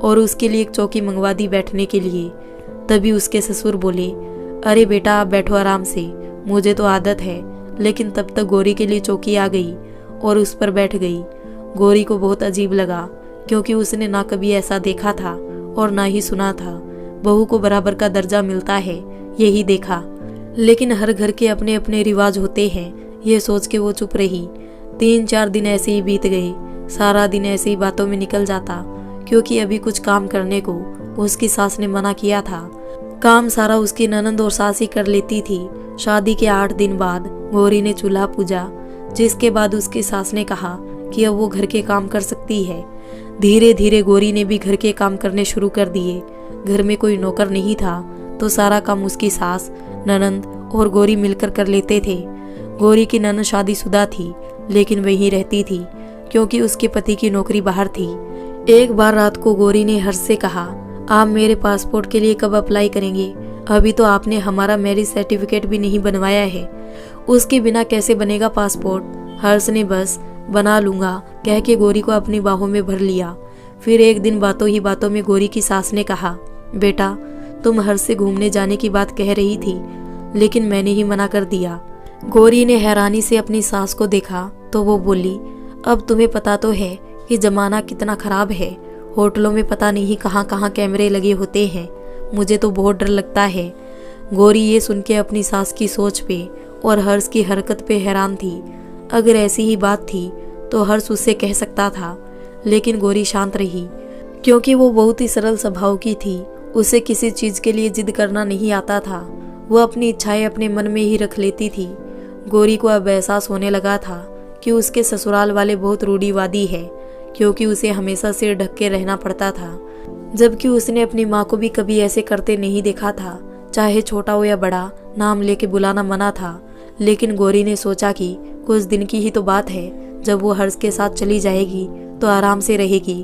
A: और उसके लिए एक चौकी मंगवा दी बैठने के लिए। तभी उसके ससुर बोले, अरे बेटा आप बैठो आराम से, मुझे तो आदत है। लेकिन तब तक गौरी के लिए चौकी आ गई और उस पर बैठ गई। गौरी को बहुत अजीब लगा क्योंकि उसने ना कभी ऐसा देखा था और ना ही सुना था। बहू को बराबर का दर्जा मिलता है यही देखा, लेकिन हर घर के अपने अपने रिवाज होते हैं, ये सोच के वो चुप रही। 3-4 दिन ऐसे ही बीत गए। सारा दिन ऐसे ही बातों में निकल जाता क्योंकि अभी कुछ काम करने को उसकी सास ने मना किया था। काम सारा उसकी ननंद और सास ही कर लेती थी। शादी के 8 दिन बाद गौरी ने चूल्हा पूजा, जिसके बाद उसकी सास ने कहा कि अब वो घर के काम कर सकती है। धीरे धीरे गौरी ने भी घर के काम करने शुरू कर दिए। घर में कोई नौकर नहीं था तो सारा काम उसकी सास, ननंद और गौरी मिलकर कर लेते थे। गौरी की ननंद शादीशुदा थी लेकिन वहीं रहती थी क्योंकि उसके पति की नौकरी बाहर थी। एक बार रात को गौरी ने हर्ष से कहा, आप मेरे पासपोर्ट के लिए कब अप्लाई करेंगे? अभी तो आपने हमारा मैरिज सर्टिफिकेट भी नहीं बनवाया है, उसके बिना कैसे बनेगा पासपोर्ट? हर्ष ने बस बना लूंगा कह के गौरी को अपनी बाहों में भर लिया। फिर एक दिन बातों ही बातों में गौरी की सास ने कहा, बेटा तुम हर्ष से घूमने जाने की बात कह रही थी लेकिन मैंने ही मना कर दिया। गौरी ने हैरानी से अपनी सास को देखा तो वो बोली, अब तुम्हें पता तो है कि जमाना कितना खराब है। होटलों में पता नहीं कहाँ कहाँ कैमरे लगे होते हैं, मुझे तो बहुत डर लगता है। गौरी ये सुन के अपनी सास की सोच पे और हर्ष की हरकत पे हैरान थी। अगर ऐसी ही बात थी तो हर्ष उससे कह सकता था, लेकिन गौरी शांत रही क्योंकि वो बहुत ही सरल स्वभाव की थी। उसे किसी चीज के लिए जिद करना नहीं आता था। वो अपनी इच्छाएं अपने मन में ही रख लेती थी। गौरी को अब एहसास होने लगा था कि उसके ससुराल वाले बहुत रूढ़िवादी है क्योंकि उसे हमेशा सिर ढक के रहना पड़ता था, जबकि उसने अपनी माँ को भी कभी ऐसे करते नहीं देखा था। चाहे छोटा हो या बड़ा, नाम लेके बुलाना मना था। लेकिन गौरी ने सोचा कि कुछ दिन की ही तो बात है, जब वो हर्ष के साथ चली जाएगी तो आराम से रहेगी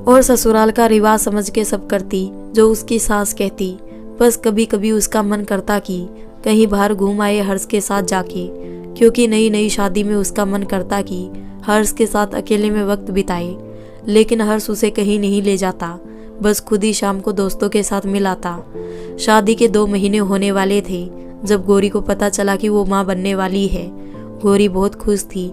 A: और ससुराल का रिवाज समझ के सब करती जो उसकी सास कहती। बस कभी कभी उसका मन करता कि कहीं बाहर घूम आए हर्ष के साथ जाके, क्योंकि नई नई शादी में उसका मन करता कि हर्ष के साथ अकेले में वक्त बिताए। लेकिन हर्ष उसे कहीं नहीं ले जाता, बस खुद ही शाम को दोस्तों के साथ मिलाता। शादी के 2 महीने होने वाले थे जब गौरी को पता चला कि वो माँ बनने वाली है। गौरी बहुत खुश थी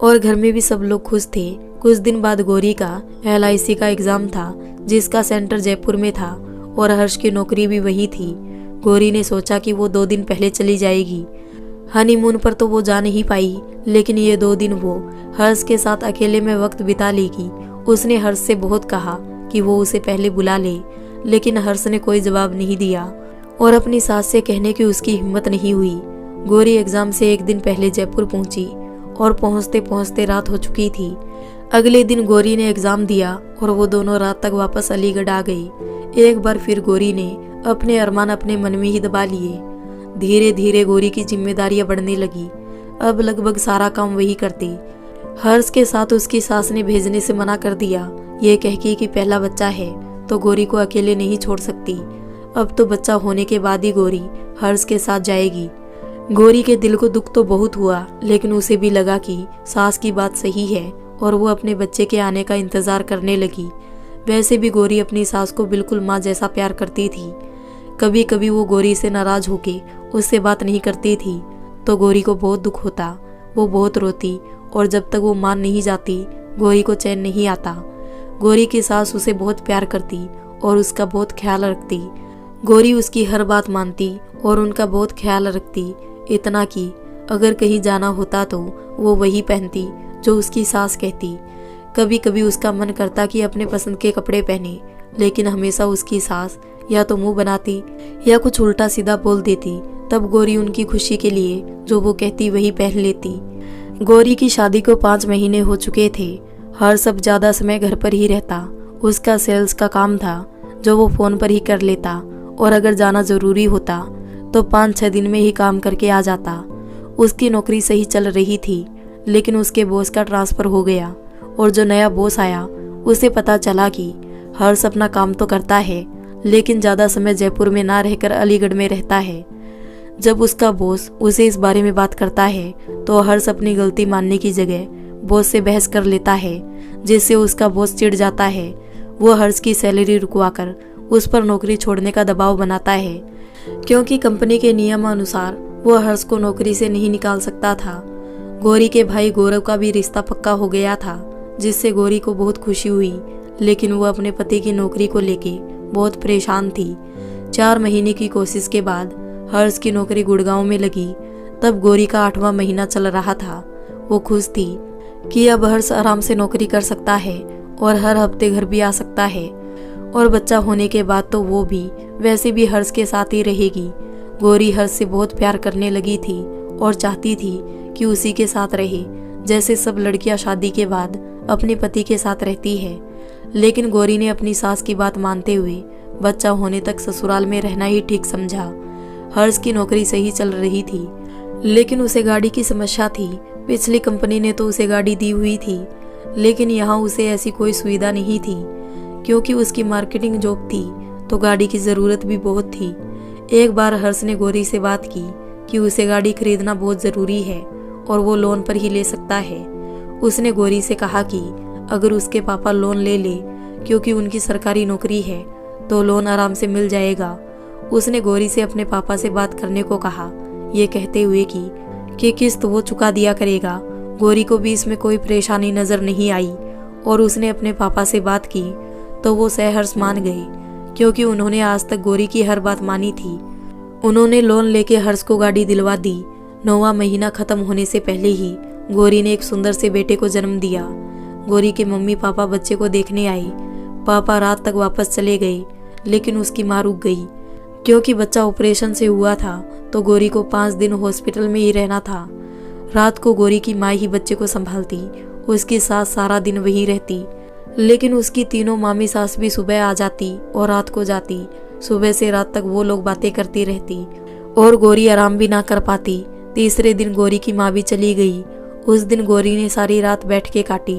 A: और घर में भी सब लोग खुश थे। कुछ दिन बाद गौरी का LIC का एग्जाम था जिसका सेंटर जयपुर में था और हर्ष की नौकरी भी वही थी। गौरी ने सोचा कि वो 2 दिन पहले चली जाएगी। हनीमून पर तो वो जा नहीं पाई, लेकिन ये 2 दिन वो हर्ष के साथ अकेले में वक्त बिता लेगी। उसने हर्ष से बहुत कहा कि वो उसे पहले बुला ले, लेकिन हर्ष ने कोई जवाब नहीं दिया और अपनी सास से कहने की उसकी हिम्मत नहीं हुई। गौरी एग्जाम से 1 दिन पहले जयपुर पहुंची और पहुंचते पहुंचते रात हो चुकी थी। अगले दिन गौरी ने एग्जाम दिया और वो दोनों रात तक वापस अलीगढ़ आ गई। एक बार फिर गौरी ने अपने अरमान अपने मन में ही दबा लिए। धीरे धीरे गौरी की जिम्मेदारियां बढ़ने लगी। अब लगभग सारा काम वही करती। हर्ष के साथ उसकी सास ने भेजने से मना कर दिया, ये कह के कि पहला बच्चा है तो गौरी को अकेले नहीं छोड़ सकती। अब तो बच्चा होने के बाद ही गौरी हर्ष के साथ जाएगी। गौरी के दिल को दुख तो बहुत हुआ, लेकिन उसे भी लगा कि सास की बात सही है और वो अपने बच्चे के आने का इंतजार करने लगी। वैसे भी गौरी अपनी सास को बिल्कुल माँ जैसा प्यार करती थी। कभी कभी वो गौरी से नाराज होके उससे बात नहीं करती थी तो गौरी को बहुत दुख होता। वो बहुत रोती और जब तक वो मान नहीं जाती गौरी को चैन नहीं आता। गौरी की सास उसे बहुत प्यार करती और उसका बहुत ख्याल रखती। गौरी उसकी हर बात मानती और उनका बहुत ख्याल रखती, इतना कि अगर कहीं जाना होता तो वो वही पहनती जो उसकी सास कहती। कभी कभी उसका मन करता कि अपने पसंद के कपड़े पहने, लेकिन हमेशा उसकी सास या तो मुंह बनाती या कुछ उल्टा सीधा बोल देती। तब गौरी उनकी खुशी के लिए जो वो कहती वही पहन लेती। गौरी की शादी को 5 महीने हो चुके थे। हर्ष अब ज़्यादा समय घर पर ही रहता। उसका सेल्स का काम था जो वो फ़ोन पर ही कर लेता, और अगर जाना ज़रूरी होता तो 5-6 दिन में ही काम करके आ जाता। उसकी नौकरी सही चल रही थी, लेकिन उसके बॉस का ट्रांसफ़र हो गया, और जो नया बॉस आया उसे पता चला कि हर्ष अपना काम तो करता है, लेकिन ज़्यादा समय जयपुर में ना रहकर अलीगढ़ में रहता है। जब उसका बॉस उसे इस बारे में बात करता है तो हर्ष अपनी गलती मानने की जगह बॉस से बहस कर लेता है, जिससे उसका बॉस चिढ़ जाता है। वो हर्ष की सैलरी रुकवाकर उस पर नौकरी छोड़ने का दबाव बनाता है, क्योंकि कंपनी के नियमानुसार वो हर्ष को नौकरी से नहीं निकाल सकता था। गौरी के भाई गौरव का भी रिश्ता पक्का हो गया था, जिससे गौरी को बहुत खुशी हुई, लेकिन वो अपने पति की नौकरी को लेके बहुत परेशान थी। 4 महीने की कोशिश के बाद हर्ष की नौकरी गुड़गांव में लगी। तब गौरी का 8वां महीना चल रहा था। वो खुश थी कि अब हर्ष आराम से नौकरी कर सकता है और हर हफ्ते घर भी आ सकता है, और बच्चा होने के बाद तो वो भी वैसे भी हर्ष के साथ ही रहेगी। गौरी हर्ष से बहुत प्यार करने लगी थी और चाहती थी कि उसी के साथ रहे, जैसे सब लड़कियां शादी के बाद अपने पति के साथ रहती है। लेकिन गौरी ने अपनी सास की बात मानते हुए बच्चा होने तक ससुराल में रहना ही ठीक समझा। हर्ष की नौकरी सही चल रही थी, लेकिन उसे गाड़ी की समस्या थी। पिछली कंपनी ने तो उसे गाड़ी दी हुई थी, लेकिन यहाँ उसे ऐसी कोई सुविधा नहीं थी। क्योंकि उसकी मार्केटिंग जॉब थी तो गाड़ी की ज़रूरत भी बहुत थी। एक बार हर्ष ने गौरी से बात की कि उसे गाड़ी खरीदना बहुत ज़रूरी है और वो लोन पर ही ले सकता है। उसने गौरी से कहा कि अगर उसके पापा लोन ले ले, क्योंकि उनकी सरकारी नौकरी है, तो लोन आराम से मिल जाएगा। उसने गौरी से अपने पापा से बात करने को कहा, ये कहते हुए कि किस्त वो चुका दिया करेगा। गौरी को भी इसमें कोई परेशानी नज़र नहीं आई, और उसने अपने पापा से बात की तो वो सहर्ष मान गए, क्योंकि उन्होंने आज तक गौरी की हर बात मानी थी। उन्होंने लोन लेके हर्ष को गाड़ी दिलवा दी। 9वां महीना खत्म होने से पहले ही गौरी ने एक सुंदर से बेटे को जन्म दिया। गौरी के मम्मी पापा बच्चे को देखने आए। पापा रात तक वापस चले गए, लेकिन उसकी माँ रुक गई। क्योंकि बच्चा ऑपरेशन से हुआ था तो गौरी को 5 दिन हॉस्पिटल में ही रहना था। रात को गौरी की माँ ही बच्चे को संभालती, उसकी सास सारा दिन वहीं रहती। लेकिन उसकी तीनों मामी सास भी सुबह आ जाती और रात को जाती। सुबह से रात तक वो लोग बातें करती रहती और गौरी आराम भी ना कर पाती। तीसरे दिन गौरी की माँ भी चली गई। उस दिन गौरी ने सारी रात बैठ के काटी,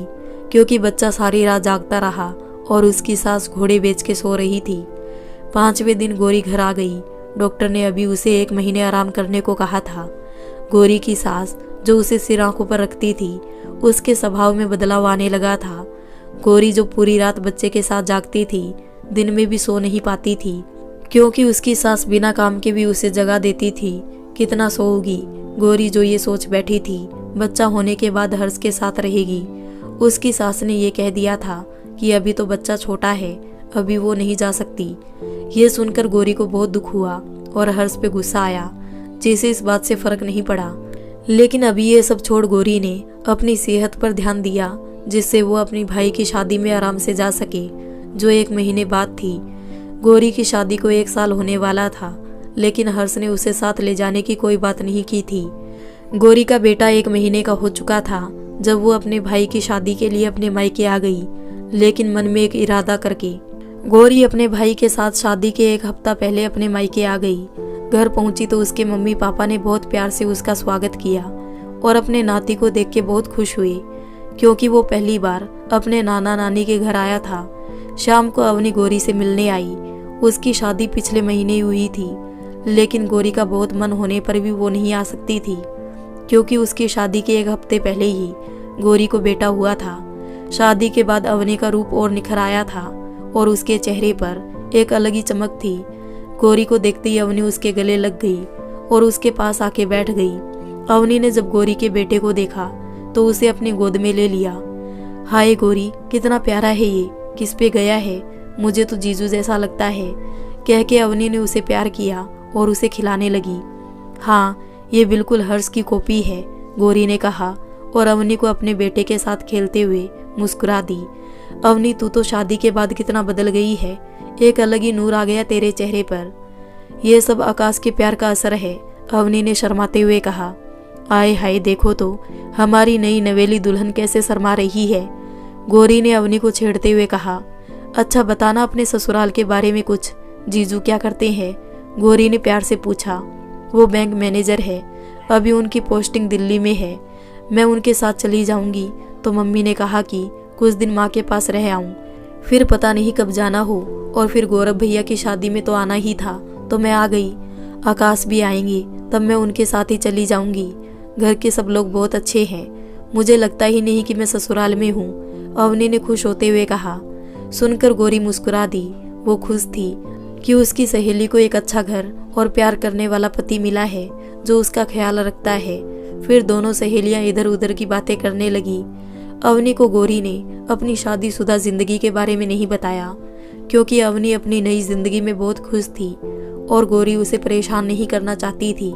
A: क्योंकि बच्चा सारी रात जागता रहा और उसकी सास घोड़े बेच के सो रही थी। 5वें दिन गौरी घर आ गई। डॉक्टर ने अभी उसे 1 महीने आराम करने को कहा था। गौरी की सास, जो उसे सिर आंखों पर रखती थी, उसके स्वभाव में बदलाव आने लगा था। गौरी जो पूरी रात बच्चे के साथ जागती थी, दिन में भी सो नहीं पाती थी, क्योंकि उसकी सास बिना काम के भी उसे जगा देती थी। कितना सोओगी? गौरी जो ये सोच बैठी थी, बच्चा होने के बाद हर्ष के साथ रहेगी। उसकी सास ने ये कह दिया था कि अभी तो बच्चा छोटा है, अभी वो नहीं जा सकती। ये सुनकर गौरी को बहुत दुख हुआ और हर्ष पे गुस्सा आया, जिसे इस बात से फर्क नहीं पड़ा। लेकिन अभी ये सब छोड़ गौरी ने अपनी सेहत पर ध्यान दिया, जिससे वो अपनी भाई की शादी में आराम से जा सके, जो 1 महीने बाद थी। गौरी की शादी को 1 साल होने वाला था, लेकिन हर्ष ने उसे साथ ले जाने की कोई बात नहीं की थी। गौरी का बेटा 1 महीने का हो चुका था जब वो अपने भाई की शादी के लिए अपने मायके आ गई, लेकिन मन में एक इरादा करके गौरी अपने भाई के साथ शादी के 1 हफ्ता पहले अपने मायके आ गई। घर पहुंची तो उसके मम्मी पापा ने बहुत प्यार से उसका स्वागत किया और अपने नाती को देख के बहुत खुश हुए, क्योंकि वो पहली बार अपने नाना नानी के घर आया था। शाम को अवनी गौरी से मिलने आई। उसकी शादी पिछले महीने हुई थी, लेकिन गौरी का बहुत मन होने पर भी वो नहीं आ सकती थी, क्योंकि उसकी शादी के 1 हफ्ते पहले ही गौरी को बेटा हुआ था। शादी के बाद अवनी का रूप और निखर आया था और उसके चेहरे पर एक अलग ही चमक थी। गौरी को देखते ही अवनी उसके गले लग गई और उसके पास आके बैठ गई। अवनी ने जब गौरी के बेटे को देखा तो उसे अपनी गोद में ले लिया। हाय गौरी, कितना प्यारा है ये, किस पे गया है? मुझे तो जीजू जैसा लगता है, कह के अवनी ने उसे प्यार किया और उसे खिलाने लगी। हाँ, ये बिल्कुल हर्ष की कॉपी है, गौरी ने कहा और अवनी को अपने बेटे के साथ खेलते हुए मुस्कुरा दी। अवनी, तू तो शादी के बाद कितना बदल गई है, एक अलग ही नूर आ गया तेरे चेहरे पर। यह सब आकाश के प्यार का असर है, अवनी ने शर्माते हुए कहा। आए हाय देखो तो हमारी नई नवेली दुल्हन कैसे शर्मा रही है। गौरी ने अवनी को छेड़ते हुए कहा। अच्छा बताना अपने ससुराल के बारे में कुछ, जीजू क्या करते हैं? गौरी ने प्यार से पूछा। वो बैंक मैनेजर है, अभी उनकी पोस्टिंग दिल्ली में है। मैं उनके साथ चली जाऊंगी तो मम्मी ने कहा कि कुछ दिन माँ के पास रह आऊं, फिर पता नहीं कब जाना हो। और फिर गौरव भैया की शादी में तो आना ही था तो मैं आ गई। आकाश भी आएंगे तब मैं उनके साथ ही चली जाऊंगी। घर के सब लोग बहुत अच्छे हैं, मुझे लगता ही नहीं कि मैं ससुराल में हूँ, अवनी ने खुश होते हुए कहा। सुनकर गौरी मुस्कुरा दी। वो खुश थी कि उसकी सहेली को एक अच्छा घर और प्यार करने वाला पति मिला है जो उसका ख्याल रखता है। फिर दोनों सहेलियां इधर उधर की बातें करने लगी। अवनी को गौरी ने अपनी शादीशुदा जिंदगी के बारे में नहीं बताया क्योंकि अवनी अपनी नई जिंदगी में बहुत खुश थी और गौरी उसे परेशान नहीं करना चाहती थी।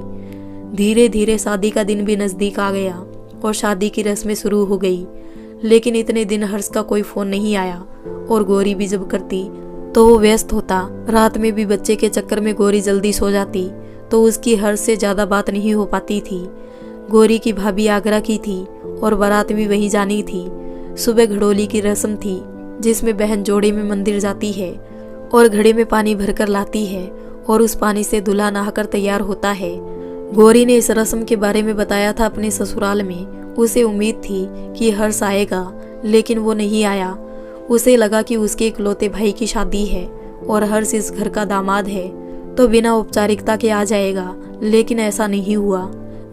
A: धीरे धीरे शादी का दिन भी नजदीक आ गया और शादी की रस्में शुरू हो गई। लेकिन इतने दिन हर्ष का कोई फोन नहीं आया और गौरी भी जब करती तो वो व्यस्त होता। रात में भी बच्चे के चक्कर में गौरी जल्दी सो जाती तो उसकी हर्ष से ज्यादा बात नहीं हो पाती थी। गौरी की भाभी आगरा की थी और बारात भी वहीं जानी थी। सुबह घड़ोली की रस्म थी जिसमें बहन जोड़े में मंदिर जाती है और घड़े में पानी भरकर लाती है और उस पानी से दूल्हा नहाकर तैयार होता है। गौरी ने इस रस्म के बारे में बताया था अपने ससुराल में। उसे उम्मीद थी कि हर्ष आएगा लेकिन वो नहीं आया। उसे लगा कि उसके इकलौते भाई की शादी है और हर्ष इस घर का दामाद है तो बिना औपचारिकता के आ जाएगा, लेकिन ऐसा नहीं हुआ।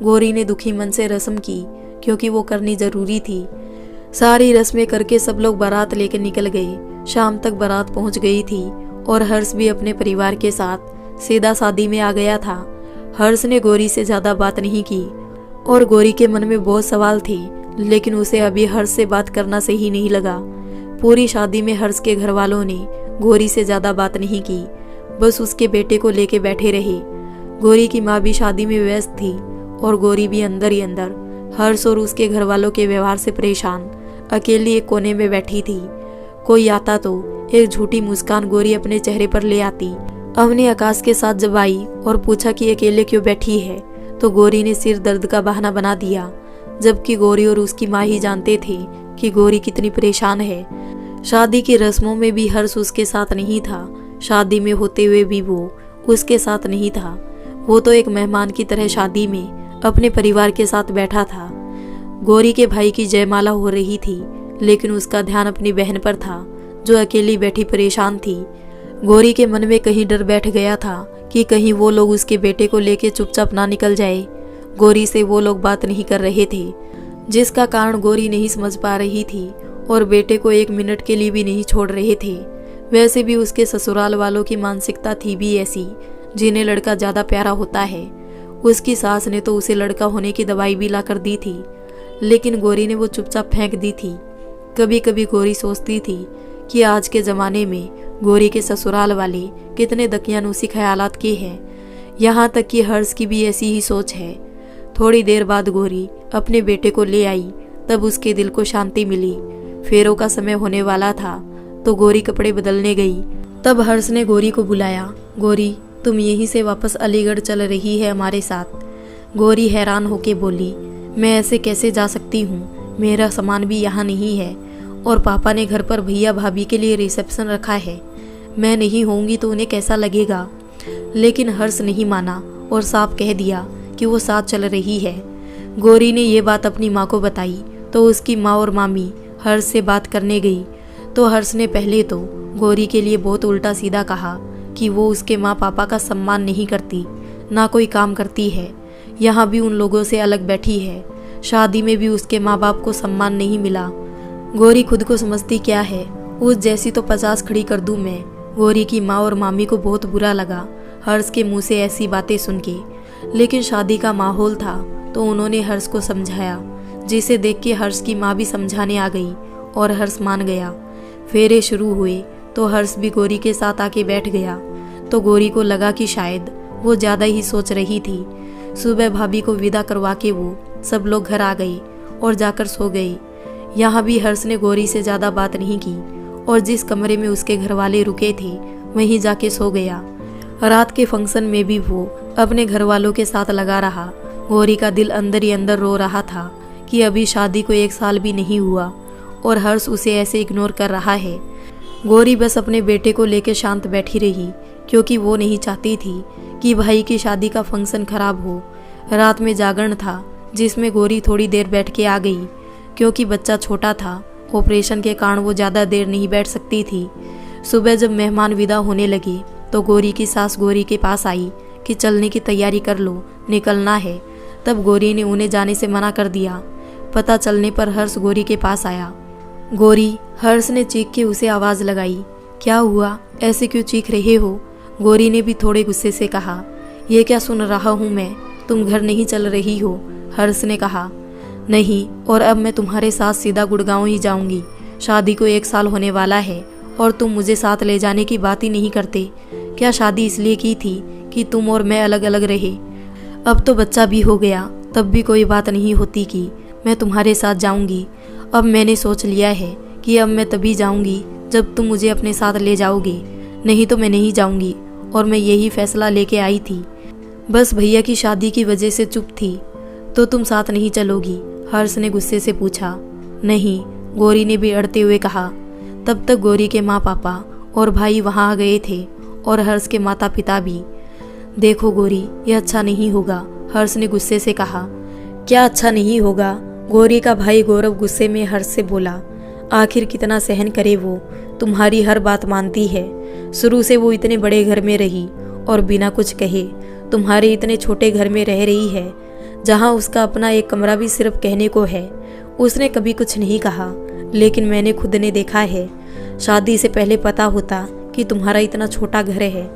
A: गौरी ने दुखी मन से रस्म की क्योंकि वो करनी जरूरी थी। सारी रस्में करके सब लोग बारात लेकर निकल गए। शाम तक बारात पहुंच गई थी और हर्ष भी अपने परिवार के साथ सीधा शादी में आ गया था। हर्ष ने गौरी से ज्यादा बात नहीं की और गौरी के मन में बहुत सवाल थे, लेकिन उसे अभी हर्ष से बात करना सही नहीं लगा। पूरी शादी में हर्ष के घर वालों ने गौरी से ज्यादा बात नहीं की, बस उसके बेटे को लेके बैठे रहे। गौरी की माँ भी शादी में व्यस्त थी और गौरी भी अंदर ही अंदर हर्ष और उसके घर वालों के व्यवहार से परेशान अकेली एक कोने में बैठी थी। कोई आता तो एक झूठी मुस्कान गौरी अपने चेहरे पर ले आती। अवनी आकाश के साथ जब आई और पूछा कि अकेले क्यों बैठी है तो गौरी ने सिर दर्द का बहाना बना दिया, जबकि गौरी और उसकी माँ ही जानते थे कि गौरी कितनी परेशान है। शादी की रस्मों में भी हर्ष उसके साथ नहीं था, शादी में होते हुए भी वो उसके साथ नहीं था। वो तो एक मेहमान की तरह शादी में अपने परिवार के साथ बैठा था। गौरी के भाई की जयमाला हो रही थी लेकिन उसका ध्यान अपनी बहन पर था जो अकेली बैठी परेशान थी। गौरी के मन में कहीं डर बैठ गया था कि कहीं वो लोग उसके बेटे को लेके चुपचाप ना निकल जाए। गौरी से वो लोग बात नहीं कर रहे थे जिसका कारण गौरी नहीं समझ पा रही थी और बेटे को एक मिनट के लिए भी नहीं छोड़ रहे थे। वैसे भी उसके ससुराल वालों की मानसिकता थी भी ऐसी, जिन्हें लड़का ज्यादा प्यारा होता है। उसकी सास ने तो उसे लड़का होने की दवाई भी ला कर दी थी, लेकिन गौरी ने वो चुपचाप फेंक दी थी। कभी कभी गौरी सोचती थी कि आज के जमाने में गौरी के ससुराल वाले कितने दकियानूसी ख्यालात के हैं। यहाँ तक कि हर्ष की भी ऐसी ही सोच है। थोड़ी देर बाद गौरी अपने बेटे को ले आई, तब उसके दिल को शांति मिली। फेरों का समय होने वाला था तो गौरी कपड़े बदलने गई। तब हर्ष ने गौरी को बुलाया। गौरी, तुम यहीं से वापस अलीगढ़ चल रही है हमारे साथ? गौरी हैरान होके बोली, मैं ऐसे कैसे जा सकती हूँ? मेरा सामान भी यहाँ नहीं है और पापा ने घर पर भैया भाभी के लिए रिसेप्शन रखा है। मैं नहीं होंगी तो उन्हें कैसा लगेगा? लेकिन हर्ष नहीं माना और साफ कह दिया कि वो साथ चल रही है। गौरी ने ये बात अपनी माँ को बताई तो उसकी माँ और मामी हर्ष से बात करने गई तो हर्ष ने पहले तो गौरी के लिए बहुत उल्टा सीधा कहा कि वो उसके माँ पापा का सम्मान नहीं करती, ना कोई काम करती है, यहाँ भी उन लोगों से अलग बैठी है, शादी में भी उसके माँ बाप को सम्मान नहीं मिला। गौरी खुद को समझती क्या है, उस जैसी तो 50 खड़ी कर दूं मैं। गौरी की माँ और मामी को बहुत बुरा लगा हर्ष के मुंह से ऐसी बातें सुन के, लेकिन शादी का माहौल था तो उन्होंने हर्ष को समझाया, जिसे देख के हर्ष की माँ भी समझाने आ गई और हर्ष मान गया। फेरे शुरू हुए तो हर्ष भी गौरी के साथ आके बैठ गया तो गौरी को लगा कि शायद वो ज्यादा ही सोच रही थी। सुबह भाभी को विदा करवा के वो सब लोग घर आ गए और जाकर सो गए। यहाँ भी हर्ष ने गौरी से ज्यादा बात नहीं की और जिस कमरे में उसके घर वाले रुके थे वहीं जाके सो गया। रात के फंक्शन में भी वो अपने घर वालों के साथ लगा रहा गौरी का दिल अंदर ही अंदर रो रहा था कि अभी शादी को 1 साल भी नहीं हुआ और हर्ष उसे ऐसे इग्नोर कर रहा है। गौरी बस अपने बेटे को लेकर शांत बैठी रही, क्योंकि वो नहीं चाहती थी कि भाई की शादी का फंक्शन खराब हो। रात में जागरण था, जिसमें गौरी थोड़ी देर बैठ के आ गई, क्योंकि बच्चा छोटा था। ऑपरेशन के कारण वो ज़्यादा देर नहीं बैठ सकती थी। सुबह जब मेहमान विदा होने लगे तो गौरी की सास गौरी के पास आई कि चलने की तैयारी कर लो, निकलना है। तब गौरी ने उन्हें जाने से मना कर दिया। पता चलने पर हर्ष गौरी के पास आया। गौरी, हर्ष ने चीख के उसे आवाज़ लगाई। क्या हुआ, ऐसे क्यों चीख रहे हो? गौरी ने भी थोड़े गुस्से से कहा। ये क्या सुन रहा हूँ मैं, तुम घर नहीं चल रही हो? हर्ष ने कहा। नहीं, और अब मैं तुम्हारे साथ सीधा गुड़गांव ही जाऊंगी। शादी को 1 साल होने वाला है और तुम मुझे साथ ले जाने की बात ही नहीं करते। क्या शादी इसलिए की थी कि तुम और मैं अलग अलग रहे? अब तो बच्चा भी हो गया, तब भी कोई बात नहीं होती कि मैं तुम्हारे साथ जाऊंगी। अब मैंने सोच लिया है कि अब मैं तभी जाऊंगी जब तुम मुझे अपने साथ ले जाओगे, नहीं तो मैं नहीं जाऊंगी। और मैं यही फैसला लेके आई थी। बस भैया की शादी की वजह से चुप थी। तो तुम साथ नहीं चलोगी? हर्ष ने गुस्से से पूछा। नहीं, गौरी ने भी अड़ते हुए कहा। तब तक गौरी के माँ पापा और भाई वहाँ आ गए थे और हर्ष के माता पिता भी। देखो गौरी, यह अच्छा नहीं होगा, हर्ष ने गुस्से से कहा। क्या अच्छा नहीं होगा? गौरी का भाई गौरव गुस्से में हर्ष से बोला। आखिर कितना सहन करे वो, तुम्हारी हर बात मानती है। शुरू से वो इतने बड़े घर में रही और बिना कुछ कहे तुम्हारे इतने छोटे घर में रह रही है, जहाँ उसका अपना एक कमरा भी सिर्फ कहने को है। उसने कभी कुछ नहीं कहा, लेकिन मैंने खुद ने देखा है। शादी से पहले पता होता कि तुम्हारा इतना छोटा घर है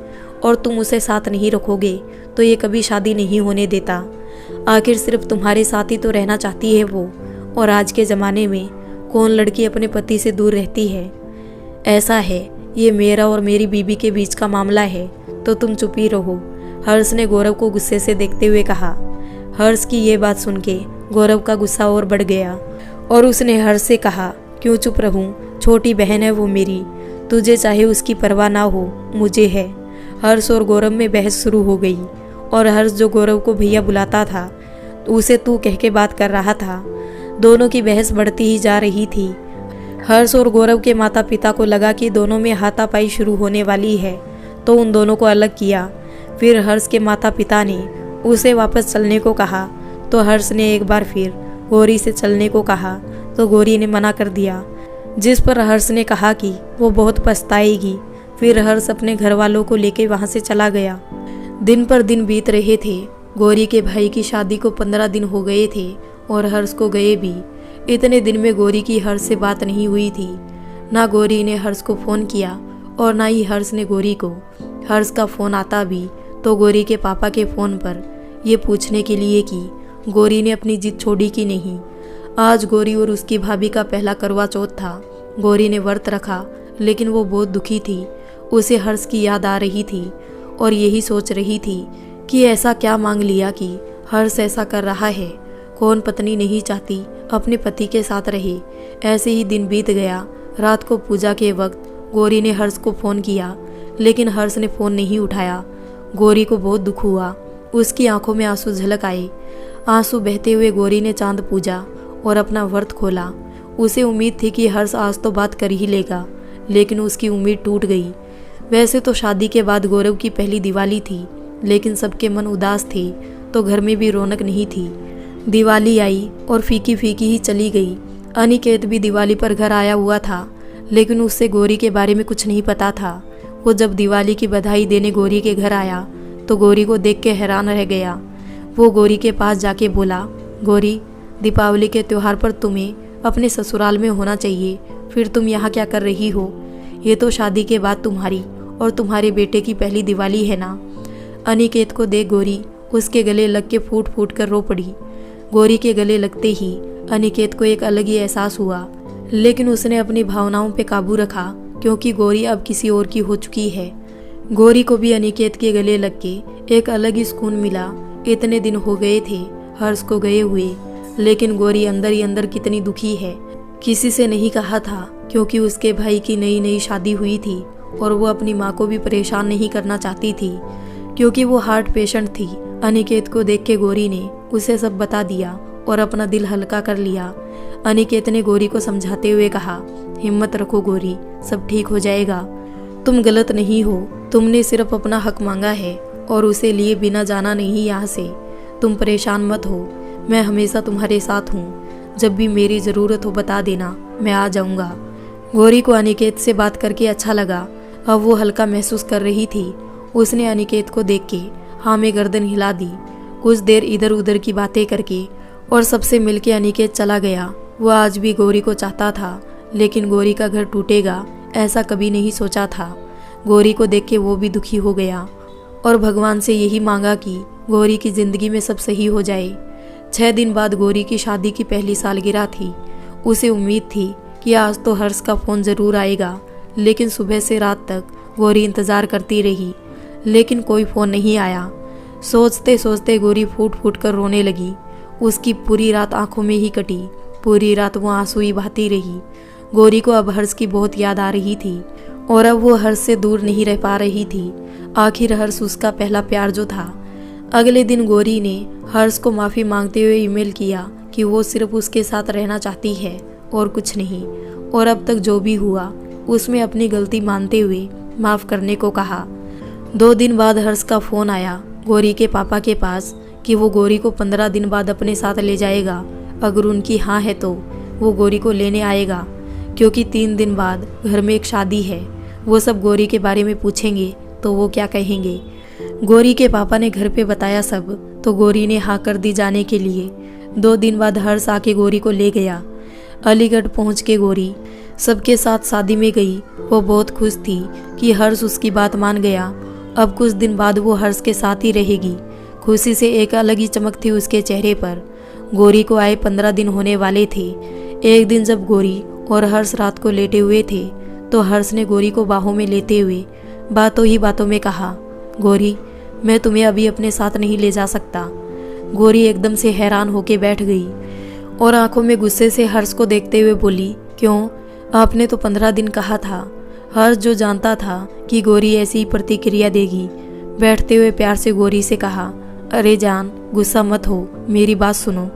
A: और तुम उसे साथ नहीं रखोगे तो ये कभी शादी नहीं होने देता। आखिर सिर्फ तुम्हारे साथ ही तो रहना चाहती है वो, और आज के ज़माने में कौन लड़की अपने पति से दूर रहती है? ऐसा है, ये मेरा और मेरी बीबी के बीच का मामला है, तो तुम चुप ही रहो, हर्ष ने गौरव को गुस्से से देखते हुए कहा। हर्ष की ये बात सुन के गौरव का गुस्सा और बढ़ गया और उसने हर्ष से कहा, क्यों चुप रहूं? छोटी बहन है वो मेरी, तुझे चाहे उसकी परवाह ना हो, मुझे है। हर्ष और गौरव में बहस शुरू हो गई और हर्ष जो गौरव को भैया बुलाता था उसे तू कह के बात कर रहा था। दोनों की बहस बढ़ती ही जा रही थी। हर्ष और गौरव के माता पिता को लगा कि दोनों में हाथापाई शुरू होने वाली है, तो उन दोनों को अलग किया। फिर हर्ष के माता पिता ने उसे वापस चलने को कहा, तो हर्ष ने एक बार फिर गौरी से चलने को कहा, तो गौरी ने मना कर दिया, जिस पर हर्ष ने कहा कि वो बहुत पछताएगी। फिर हर्ष अपने घर वालों को लेकर वहाँ से चला गया। दिन पर दिन बीत रहे थे। गौरी के भाई की शादी को 15 दिन हो गए थे और हर्ष को गए भी। इतने दिन में गौरी की हर्ष से बात नहीं हुई थी। ना गौरी ने हर्ष को फ़ोन किया और ना ही हर्ष ने गौरी को। हर्ष का फ़ोन आता भी तो गौरी के पापा के फ़ोन पर ये पूछने के लिए कि गौरी ने अपनी जिद छोड़ी कि नहीं। आज गौरी और उसकी भाभी का पहला करवा चौथ था। गौरी ने व्रत रखा, लेकिन वो बहुत दुखी थी। उसे हर्ष की याद आ रही थी और यही सोच रही थी कि ऐसा क्या मांग लिया कि हर्ष ऐसा कर रहा है। कौन पत्नी नहीं चाहती अपने पति के साथ रहे। ऐसे ही दिन बीत गया। रात को पूजा के वक्त गौरी ने हर्ष को फ़ोन किया, लेकिन हर्ष ने फ़ोन नहीं उठाया। गौरी को बहुत दुख हुआ। उसकी आंखों में आंसू झलक आए। आंसू बहते हुए गौरी ने चांद पूजा और अपना व्रत खोला। उसे उम्मीद थी कि हर्ष आज तो बात कर ही लेगा, लेकिन उसकी उम्मीद टूट गई। वैसे तो शादी के बाद गौरव की पहली दिवाली थी, लेकिन सबके मन उदास थे तो घर में भी रौनक नहीं थी। दिवाली आई और फीकी फीकी ही चली गई। अनिकेत भी दिवाली पर घर आया हुआ था, लेकिन उससे गौरी के बारे में कुछ नहीं पता था। वो जब दिवाली की बधाई देने गौरी के घर आया तो गौरी को देख के हैरान रह गया। वो गौरी के पास जाके बोला, गौरी, दीपावली के त्यौहार पर तुम्हें अपने ससुराल में होना चाहिए, फिर तुम यहाँ क्या कर रही हो? ये तो शादी के बाद तुम्हारी और तुम्हारे बेटे की पहली दिवाली है ना। अनिकेत को देख गौरी उसके गले लग के फूट फूट कर रो पड़ी। गौरी के गले लगते ही अनिकेत को एक अलग ही एहसास हुआ, लेकिन उसने अपनी भावनाओं पे काबू रखा, क्योंकि गौरी अब किसी और की हो चुकी है। गौरी को भी अनिकेत के गले लग के एक अलग ही सुकून मिला। इतने दिन हो गए थे हर्ष को गए हुए, लेकिन गौरी अंदर ही अंदर कितनी दुखी है। किसी से नहीं कहा था, क्योंकि उसके भाई की नई नई शादी हुई थी और वो अपनी माँ को भी परेशान नहीं करना चाहती थी, क्योंकि वो हार्ट पेशेंट थी। अनिकेत को देख के गौरी ने उसे सब बता दिया और अपना दिल हल्का कर लिया। अनिकेत ने गौरी को समझाते हुए कहा, हिम्मत रखो गौरी, सब ठीक हो जाएगा। तुम गलत नहीं हो, तुमने सिर्फ अपना हक मांगा है और उसे लिए बिना जाना नहीं यहाँ से। तुम परेशान मत हो, मैं हमेशा तुम्हारे साथ हूँ। जब भी मेरी ज़रूरत हो बता देना, मैं आ जाऊँगा। गौरी को अनिकेत से बात करके अच्छा लगा। अब वो हल्का महसूस कर रही थी। उसने अनिकेत को देख के हाँ में गर्दन हिला दी। कुछ देर इधर उधर की बातें करके और सबसे मिलके अनिकेत चला गया। वह आज भी गौरी को चाहता था, लेकिन गौरी का घर टूटेगा ऐसा कभी नहीं सोचा था। गौरी को देख के वो भी दुखी हो गया और भगवान से यही मांगा कि गौरी की ज़िंदगी में सब सही हो जाए। 6 दिन बाद गौरी की शादी की पहली सालगिरह थी। उसे उम्मीद थी कि आज तो हर्ष का फ़ोन ज़रूर आएगा, लेकिन सुबह से रात तक गौरी इंतज़ार करती रही, लेकिन कोई फ़ोन नहीं आया। सोचते सोचते गौरी फूट फूट कर रोने लगी। उसकी पूरी रात आंखों में ही कटी। पूरी रात वो आंसू ही बहाती रही। गौरी को अब हर्ष की बहुत याद आ रही थी और अब वो हर्ष से दूर नहीं रह पा रही थी। आखिर हर्ष उसका पहला प्यार जो था। अगले दिन गौरी ने हर्ष को माफ़ी मांगते हुए ईमेल किया कि वो सिर्फ उसके साथ रहना चाहती है और कुछ नहीं, और अब तक जो भी हुआ उसमें अपनी गलती मानते हुए माफ़ करने को कहा। 2 दिन बाद हर्ष का फ़ोन आया गौरी के पापा के पास कि वो गौरी को 15 दिन बाद अपने साथ ले जाएगा। अगर उनकी हाँ है तो वो गौरी को लेने आएगा, क्योंकि 3 दिन बाद घर में एक शादी है। वो सब गौरी के बारे में पूछेंगे तो वो क्या कहेंगे। गौरी के पापा ने घर पे बताया सब, तो गौरी ने हाँ कर दी जाने के लिए। 2 दिन बाद हर्ष आके गौरी को ले गया। अलीगढ़ पहुंच के गौरी सबके साथ शादी में गई। वो बहुत खुश थी कि हर्ष उसकी बात मान गया। अब कुछ दिन बाद वो हर्ष के साथ ही रहेगी। खुशी से एक अलग ही चमक थी उसके चेहरे पर। गौरी को आए 15 दिन होने वाले थे। एक दिन जब गौरी और हर्ष रात को लेटे हुए थे तो हर्ष ने गौरी को बाहों में लेते हुए बातों ही बातों में कहा, गौरी, मैं तुम्हें अभी अपने साथ नहीं ले जा सकता। गौरी एकदम से हैरान होके बैठ गई और आंखों में गुस्से से हर्ष को देखते हुए बोली, क्यों? आपने तो 15 दिन कहा था। हर्ष जो जानता था कि गौरी ऐसी ही प्रतिक्रिया देगी, बैठते हुए प्यार से गौरी से कहा, अरे जान, गुस्सा मत हो, मेरी बात सुनो।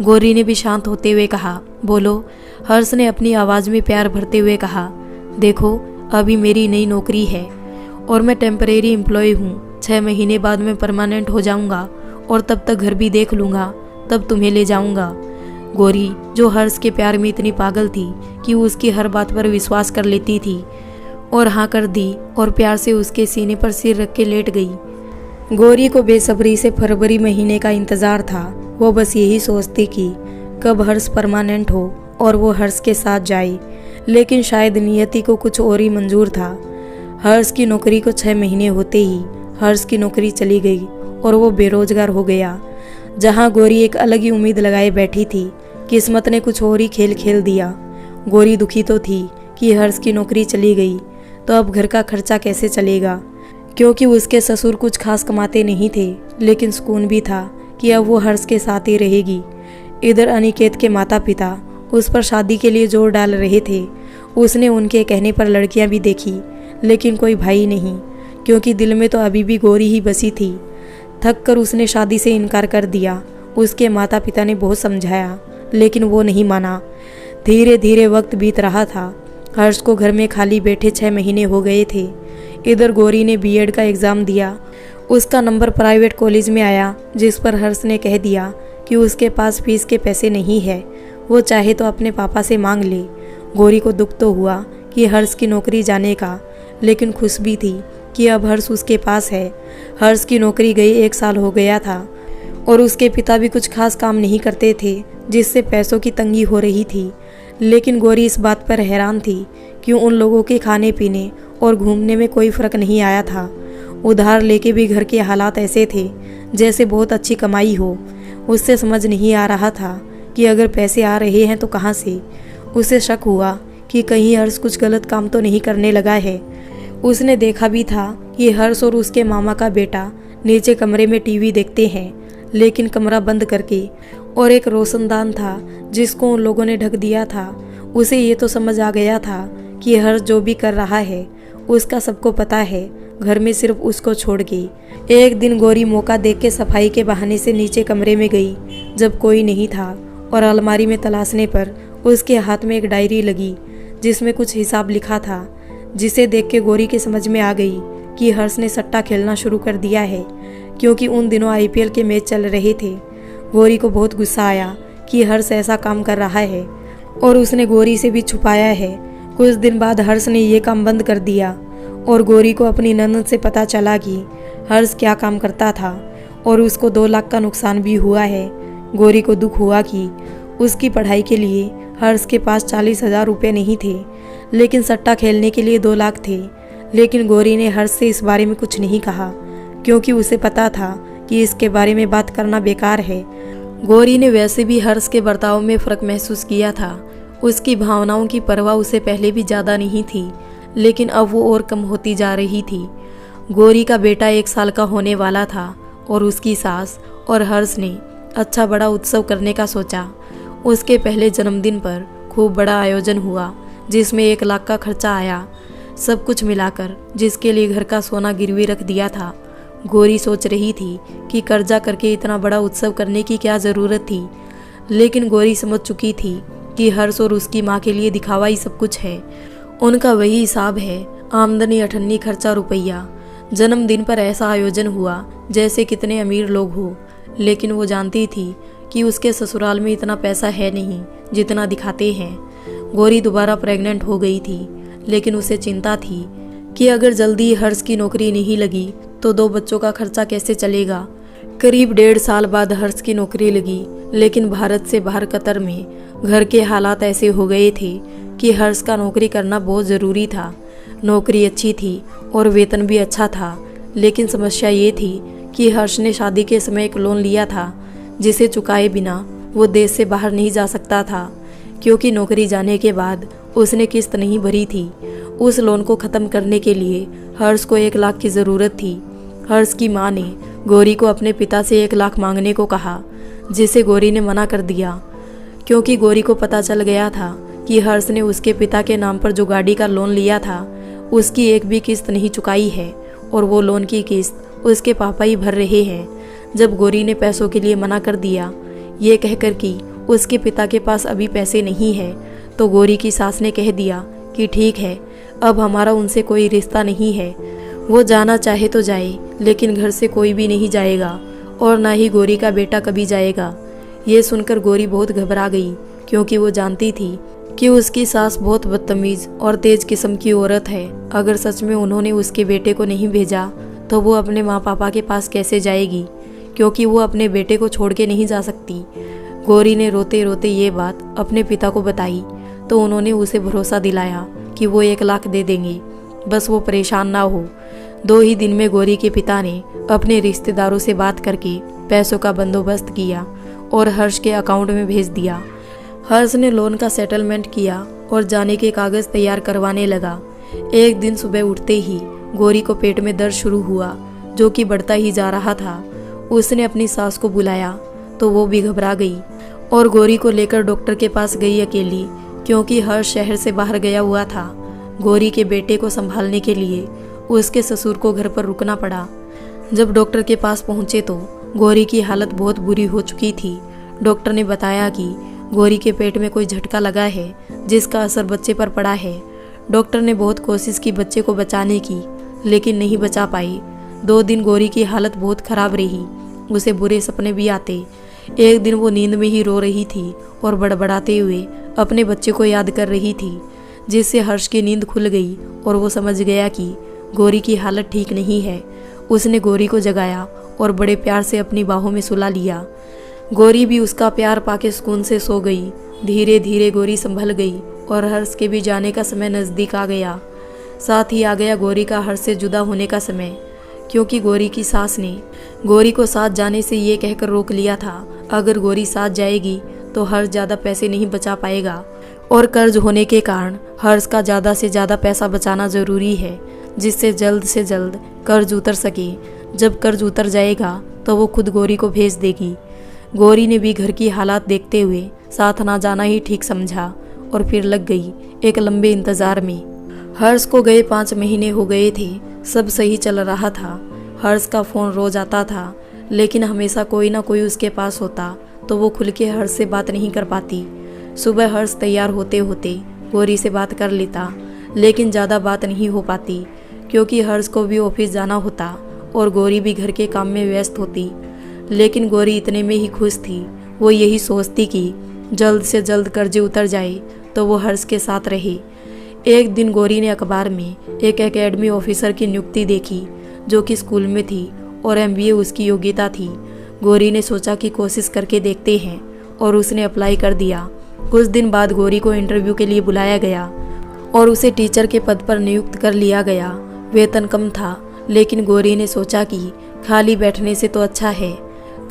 A: गौरी ने भी शांत होते हुए कहा, बोलो। हर्ष ने अपनी आवाज़ में प्यार भरते हुए कहा, देखो, अभी मेरी नई नौकरी है और मैं टेम्परेरी एम्प्लॉय हूँ। 6 महीने बाद मैं परमानेंट हो जाऊँगा और तब तक घर भी देख लूँगा, तब तुम्हें ले जाऊँगा। गौरी, जो हर्ष के प्यार में इतनी पागल थी कि उसकी हर बात पर विश्वास कर लेती थी, और हाँ कर दी और प्यार से उसके सीने पर सिर रख के लेट गई। गौरी को बेसब्री से फरवरी महीने का इंतज़ार था। वो बस यही सोचती कि कब हर्ष परमानेंट हो और वो हर्ष के साथ जाए, लेकिन शायद नियति को कुछ और ही मंजूर था। हर्ष की नौकरी को 6 महीने होते ही हर्ष की नौकरी चली गई और वो बेरोजगार हो गया। जहाँ गौरी एक अलग ही उम्मीद लगाए बैठी थी, किस्मत ने कुछ और ही खेल खेल दिया। गौरी दुखी तो थी कि हर्ष की नौकरी चली गई, तो अब घर का खर्चा कैसे चलेगा, क्योंकि उसके ससुर कुछ खास कमाते नहीं थे, लेकिन सुकून भी था कि अब वो हर्ष के साथ ही रहेगी। इधर अनिकेत के माता पिता उस पर शादी के लिए जोर डाल रहे थे। उसने उनके कहने पर लड़कियां भी देखी, लेकिन कोई भाई नहीं, क्योंकि दिल में तो अभी भी गौरी ही बसी थी। थक कर उसने शादी से इनकार कर दिया। उसके माता पिता ने बहुत समझाया, लेकिन वो नहीं माना। धीरे धीरे वक्त बीत रहा था। हर्ष को घर में खाली बैठे 6 महीने हो गए थे। इधर गौरी ने बीएड का एग्ज़ाम दिया। उसका नंबर प्राइवेट कॉलेज में आया, जिस पर हर्ष ने कह दिया कि उसके पास फीस के पैसे नहीं है, वो चाहे तो अपने पापा से मांग ले। गौरी को दुख तो हुआ कि हर्ष की नौकरी जाने का, लेकिन खुश भी थी कि अब हर्ष उसके पास है। हर्ष की नौकरी गई 1 साल हो गया था और उसके पिता भी कुछ खास काम नहीं करते थे, जिससे पैसों की तंगी हो रही थी। लेकिन गौरी इस बात पर हैरान थी कि उन लोगों के खाने पीने और घूमने में कोई फ़र्क नहीं आया था। उधार लेके भी घर के हालात ऐसे थे जैसे बहुत अच्छी कमाई हो। उससे समझ नहीं आ रहा था कि अगर पैसे आ रहे हैं तो कहाँ से। उसे शक हुआ कि कहीं हर्ष कुछ गलत काम तो नहीं करने लगा है। उसने देखा भी था कि हर्ष और उसके मामा का बेटा नीचे कमरे में टीवी देखते हैं, लेकिन कमरा बंद करके, और एक रोशनदान था जिसको उन लोगों ने ढक दिया था। उसे ये तो समझ आ गया था कि हर्ष जो भी कर रहा है उसका सबको पता है, घर में सिर्फ उसको छोड़ के। एक दिन गौरी मौका देख के सफाई के बहाने से नीचे कमरे में गई जब कोई नहीं था, और अलमारी में तलाशने पर उसके हाथ में एक डायरी लगी जिसमें कुछ हिसाब लिखा था, जिसे देख के गौरी के समझ में आ गई कि हर्ष ने सट्टा खेलना शुरू कर दिया है, क्योंकि उन दिनों आईपीएल के मैच चल रहे थे। गौरी को बहुत गुस्सा आया कि हर्ष ऐसा काम कर रहा है और उसने गौरी से भी छुपाया है। कुछ दिन बाद हर्ष ने ये काम बंद कर दिया और गौरी को अपनी ननद से पता चला कि हर्ष क्या काम करता था और उसको 2 लाख का नुकसान भी हुआ है। गौरी को दुख हुआ कि उसकी पढ़ाई के लिए हर्ष के पास 40,000 रुपये नहीं थे, लेकिन सट्टा खेलने के लिए 2 लाख थे। लेकिन गौरी ने हर्ष से इस बारे में कुछ नहीं कहा, क्योंकि उसे पता था कि इसके बारे में बात करना बेकार है। गौरी ने वैसे भी हर्ष के बर्ताव में फ़र्क महसूस किया था। उसकी भावनाओं की परवाह उसे पहले भी ज़्यादा नहीं थी, लेकिन अब वो और कम होती जा रही थी। गौरी का बेटा 1 साल का होने वाला था और उसकी सास और हर्ष ने अच्छा बड़ा उत्सव करने का सोचा। उसके पहले जन्मदिन पर खूब बड़ा आयोजन हुआ, जिसमें 1 लाख का खर्चा आया, सब कुछ मिलाकर, जिसके लिए घर का सोना गिरवी रख दिया था। गौरी सोच रही थी कि कर्जा करके इतना बड़ा उत्सव करने की क्या ज़रूरत थी, लेकिन गौरी समझ चुकी थी कि हर्ष और उसकी माँ के लिए दिखावा ही सब कुछ है। उनका वही हिसाब है, आमदनी अठन्नी, खर्चा रुपया। जन्मदिन पर ऐसा आयोजन हुआ जैसे कितने अमीर लोग हो, लेकिन वो जानती थी कि उसके ससुराल में इतना पैसा है नहीं जितना दिखाते हैं। गौरी दोबारा प्रेग्नेंट हो गई थी, लेकिन उसे चिंता थी कि अगर जल्दी हर्ष की नौकरी नहीं लगी तो 2 बच्चों का खर्चा कैसे चलेगा। करीब 1.5 साल बाद हर्ष की नौकरी लगी, लेकिन भारत से बाहर कतर में घर के हालात ऐसे हो गए थे कि हर्ष का नौकरी करना बहुत ज़रूरी था। नौकरी अच्छी थी और वेतन भी अच्छा था, लेकिन समस्या ये थी कि हर्ष ने शादी के समय एक लोन लिया था, जिसे चुकाए बिना वो देश से बाहर नहीं जा सकता था, क्योंकि नौकरी जाने के बाद उसने किस्त नहीं भरी थी। उस लोन को ख़त्म करने के लिए हर्ष को 1 लाख की ज़रूरत थी। हर्ष की माँ ने गौरी को अपने पिता से 1 लाख मांगने को कहा, जिसे गौरी ने मना कर दिया, क्योंकि गौरी को पता चल गया था कि हर्ष ने उसके पिता के नाम पर जो गाड़ी का लोन लिया था उसकी एक भी किस्त नहीं चुकाई है, और वो लोन की किस्त उसके पापा ही भर रहे हैं। जब गौरी ने पैसों के लिए मना कर दिया, ये कहकर कि उसके पिता के पास अभी पैसे नहीं है, तो गौरी की सास ने कह दिया कि ठीक है, अब हमारा उनसे कोई रिश्ता नहीं है, वो जाना चाहे तो जाए, लेकिन घर से कोई भी नहीं जाएगा और ना ही गौरी का बेटा कभी जाएगा। ये सुनकर गौरी बहुत घबरा गई, क्योंकि वो जानती थी कि उसकी सास बहुत बदतमीज़ और तेज किस्म की औरत है। अगर सच में उन्होंने उसके बेटे को नहीं भेजा तो वो अपने माँ पापा के पास कैसे जाएगी, क्योंकि वो अपने बेटे को छोड़ के नहीं जा सकती। गौरी ने रोते रोते ये बात अपने पिता को बताई, तो उन्होंने उसे भरोसा दिलाया कि वो 1 लाख दे देंगे, बस वो परेशान ना हो। 2 ही दिन में गौरी के पिता ने अपने रिश्तेदारों से बात करके पैसों का बंदोबस्त किया और हर्ष के अकाउंट में भेज दिया। हर्ष ने लोन का सेटलमेंट किया और जाने के कागज़ तैयार करवाने लगा। एक दिन सुबह उठते ही गौरी को पेट में दर्द शुरू हुआ, जो कि बढ़ता ही जा रहा था। उसने अपनी सास को बुलाया तो वो भी घबरा गई और गौरी को लेकर डॉक्टर के पास गई अकेली, क्योंकि हर्ष शहर से बाहर गया हुआ था। गौरी के बेटे को संभालने के लिए उसके ससुर को घर पर रुकना पड़ा। जब डॉक्टर के पास पहुंचे तो गौरी की हालत बहुत बुरी हो चुकी थी। डॉक्टर ने बताया कि गौरी के पेट में कोई झटका लगा है, जिसका असर बच्चे पर पड़ा है। डॉक्टर ने बहुत कोशिश की बच्चे को बचाने की, लेकिन नहीं बचा पाई। 2 दिन गौरी की हालत बहुत खराब रही, उसे बुरे सपने भी आते। एक दिन वो नींद में ही रो रही थी और बड़बड़ाते हुए अपने बच्चे को याद कर रही थी, जिससे हर्ष की नींद खुल गई और वो समझ गया कि गौरी की हालत ठीक नहीं है। उसने गौरी को जगाया और बड़े प्यार से अपनी बाहों में सुला लिया। गौरी भी उसका प्यार पाके सुकून से सो गई। धीरे धीरे गौरी संभल गई और हर्ष के भी जाने का समय नज़दीक आ गया। साथ ही आ गया गौरी का हर्ष से जुदा होने का समय, क्योंकि गौरी की सास ने गौरी को साथ जाने से ये कहकर रोक लिया था, अगर गौरी साथ जाएगी तो हर्ष ज़्यादा पैसे नहीं बचा पाएगा और कर्ज होने के कारण हर्ष का ज़्यादा से ज़्यादा पैसा बचाना ज़रूरी है, जिससे जल्द से जल्द कर्ज उतर सके। जब कर्ज उतर जाएगा तो वो खुद गौरी को भेज देगी। गौरी ने भी घर की हालात देखते हुए साथ ना जाना ही ठीक समझा और फिर लग गई एक लंबे इंतज़ार में। हर्ष को गए 5 महीने हो गए थे। सब सही चल रहा था। हर्ष का फ़ोन रोज आता था, लेकिन हमेशा कोई ना कोई उसके पास होता तो वो खुल के हर्ष से बात नहीं कर पाती। सुबह हर्ष तैयार होते होते गौरी से बात कर लेता, लेकिन ज़्यादा बात नहीं हो पाती क्योंकि हर्ष को भी ऑफिस जाना होता और गौरी भी घर के काम में व्यस्त होती। लेकिन गौरी इतने में ही खुश थी। वो यही सोचती कि जल्द से जल्द कर्जे उतर जाए तो वो हर्ष के साथ रहे। एक दिन गौरी ने अखबार में एक एकेडमी ऑफिसर की नियुक्ति देखी जो कि स्कूल में थी और MBA उसकी योग्यता थी। गौरी ने सोचा कि कोशिश करके देखते हैं और उसने अप्लाई कर दिया। कुछ दिन बाद गौरी को इंटरव्यू के लिए बुलाया गया और उसे टीचर के पद पर नियुक्त कर लिया गया। वेतन कम था, लेकिन गौरी ने सोचा कि खाली बैठने से तो अच्छा है।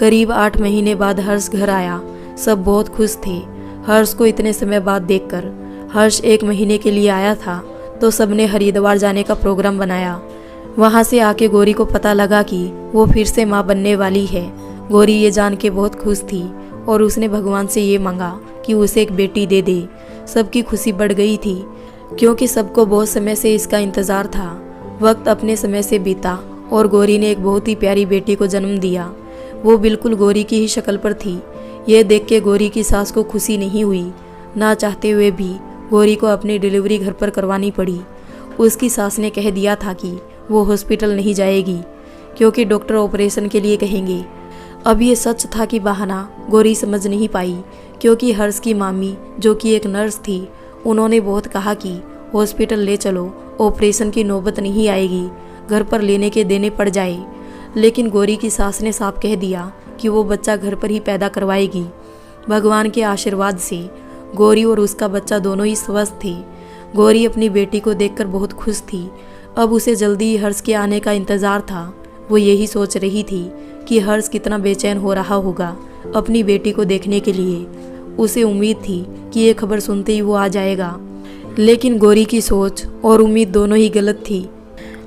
A: करीब 8 महीने बाद हर्ष घर आया। सब बहुत खुश थे हर्ष को इतने समय बाद देखकर। हर्ष 1 महीने के लिए आया था तो सबने हरिद्वार जाने का प्रोग्राम बनाया। वहाँ से आके गौरी को पता लगा कि वो फिर से माँ बनने वाली है। गौरी ये जान के बहुत खुश थी और उसने भगवान से ये मांगा कि उसे एक बेटी दे दे। सबकी खुशी बढ़ गई थी क्योंकि सबको बहुत समय से इसका इंतज़ार था। वक्त अपने समय से बीता और गौरी ने एक बहुत ही प्यारी बेटी को जन्म दिया। वो बिल्कुल गौरी की ही शक्ल पर थी। ये देख के गौरी की सास को खुशी नहीं हुई। ना चाहते हुए भी गौरी को अपनी डिलीवरी घर पर करवानी पड़ी। उसकी सास ने कह दिया था कि वो हॉस्पिटल नहीं जाएगी क्योंकि डॉक्टर ऑपरेशन के लिए कहेंगे। अब ये सच था कि बहाना, गौरी समझ नहीं पाई क्योंकि हर्ष की मामी जो कि एक नर्स थी, उन्होंने बहुत कहा कि हॉस्पिटल ले चलो, ऑपरेशन की नौबत नहीं आएगी, घर पर लेने के देने पड़ जाए। लेकिन गौरी की सास ने साफ कह दिया कि वो बच्चा घर पर ही पैदा करवाएगी। भगवान के आशीर्वाद से गौरी और उसका बच्चा दोनों ही स्वस्थ थे। गौरी अपनी बेटी को देखकर बहुत खुश थी। अब उसे जल्दी ही हर्ष के आने का इंतज़ार था। वो यही सोच रही थी कि हर्ष कितना बेचैन हो रहा होगा अपनी बेटी को देखने के लिए। उसे उम्मीद थी कि ये खबर सुनते ही वो आ जाएगा, लेकिन गौरी की सोच और उम्मीद दोनों ही गलत थी।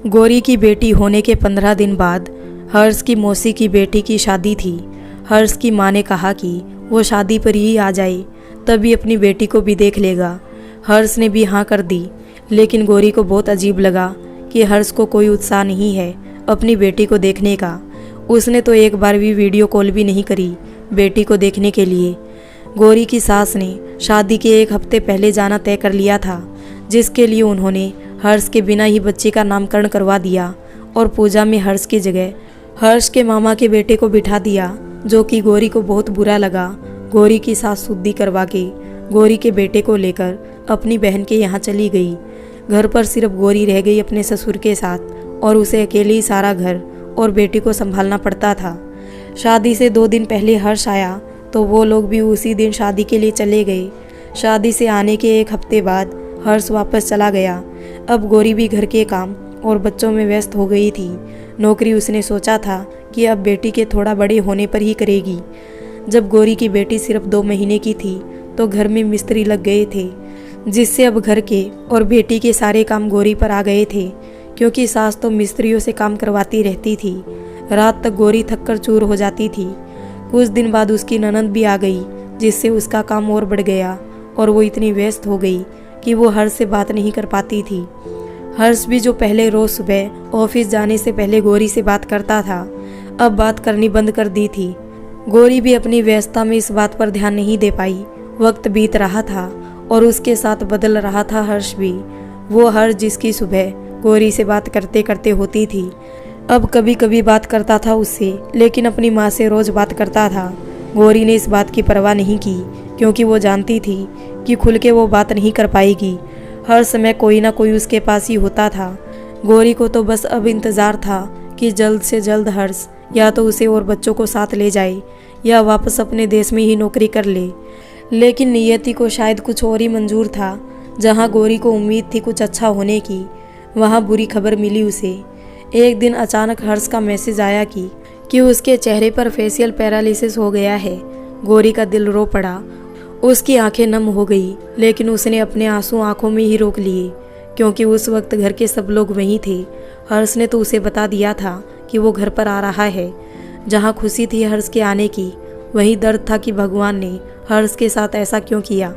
A: गौरी की बेटी होने के 15 दिन बाद हर्ष की मौसी की बेटी की शादी थी। हर्ष की माँ ने कहा कि वो शादी पर ही आ जाए, तभी अपनी बेटी को भी देख लेगा। हर्ष ने भी हाँ कर दी, लेकिन गौरी को बहुत अजीब लगा कि हर्ष को कोई उत्साह नहीं है अपनी बेटी को देखने का। उसने तो एक बार भी वीडियो कॉल भी नहीं करी बेटी को देखने के लिए। गौरी की सास ने शादी के 1 हफ्ते पहले जाना तय कर लिया था, जिसके लिए उन्होंने हर्ष के बिना ही बच्चे का नामकरण करवा दिया और पूजा में हर्ष की जगह हर्ष के मामा के बेटे को बिठा दिया, जो कि गौरी को बहुत बुरा लगा। गौरी की सास शुद्धि करवा के गौरी के बेटे को लेकर अपनी बहन के यहाँ चली गई। घर पर सिर्फ गौरी रह गई अपने ससुर के साथ और उसे अकेले ही सारा घर और बेटी को संभालना पड़ता था। शादी से 2 दिन पहले हर्ष आया तो वो लोग भी उसी दिन शादी के लिए चले गए। शादी से आने के 1 हफ्ते बाद हर्ष वापस चला गया। अब गौरी भी घर के काम और बच्चों में व्यस्त हो गई थी। नौकरी उसने सोचा था कि अब बेटी के थोड़ा बड़े होने पर ही करेगी। जब गौरी की बेटी सिर्फ 2 महीने की थी तो घर में मिस्त्री लग गए थे, जिससे अब घर के और बेटी के सारे काम गौरी पर आ गए थे क्योंकि सास तो मिस्त्रियों से काम करवाती रहती थी। रात तक गौरी थककर चूर हो जाती थी। कुछ दिन बाद उसकी ननद भी आ गई, जिससे उसका काम और बढ़ गया और वो इतनी व्यस्त हो गई कि वो हर्ष से बात नहीं कर पाती थी। हर्ष भी जो पहले रोज सुबह ऑफिस जाने से पहले गौरी से बात करता था, अब बात करनी बंद कर दी थी। गौरी भी अपनी व्यस्तता में इस बात पर ध्यान नहीं दे पाई। वक्त बीत रहा था और उसके साथ बदल रहा था हर्ष भी। वो हर्ष जिसकी सुबह गौरी से बात करते करते होती थी, अब कभी कभी बात करता था उससे, लेकिन अपनी माँ से रोज बात करता था। गौरी ने इस बात की परवाह नहीं की क्योंकि वो जानती थी कि खुल के वो बात नहीं कर पाएगी। हर समय कोई ना कोई उसके पास ही होता था। गौरी को तो बस अब इंतज़ार था कि जल्द से जल्द हर्ष या तो उसे और बच्चों को साथ ले जाए या वापस अपने देश में ही नौकरी कर ले। लेकिन नियति को शायद कुछ और ही मंजूर था। जहाँ गौरी को उम्मीद थी कुछ अच्छा होने की, वहाँ बुरी खबर मिली उसे। एक दिन अचानक हर्ष का मैसेज आया कि उसके चेहरे पर फेशियल पैरालिसिस हो गया है। गौरी का दिल रो पड़ा, उसकी आंखें नम हो गई, लेकिन उसने अपने आंसू आंखों में ही रोक लिए क्योंकि उस वक्त घर के सब लोग वहीं थे। हर्ष ने तो उसे बता दिया था कि वो घर पर आ रहा है। जहाँ खुशी थी हर्ष के आने की, वहीं दर्द था कि भगवान ने हर्ष के साथ ऐसा क्यों किया।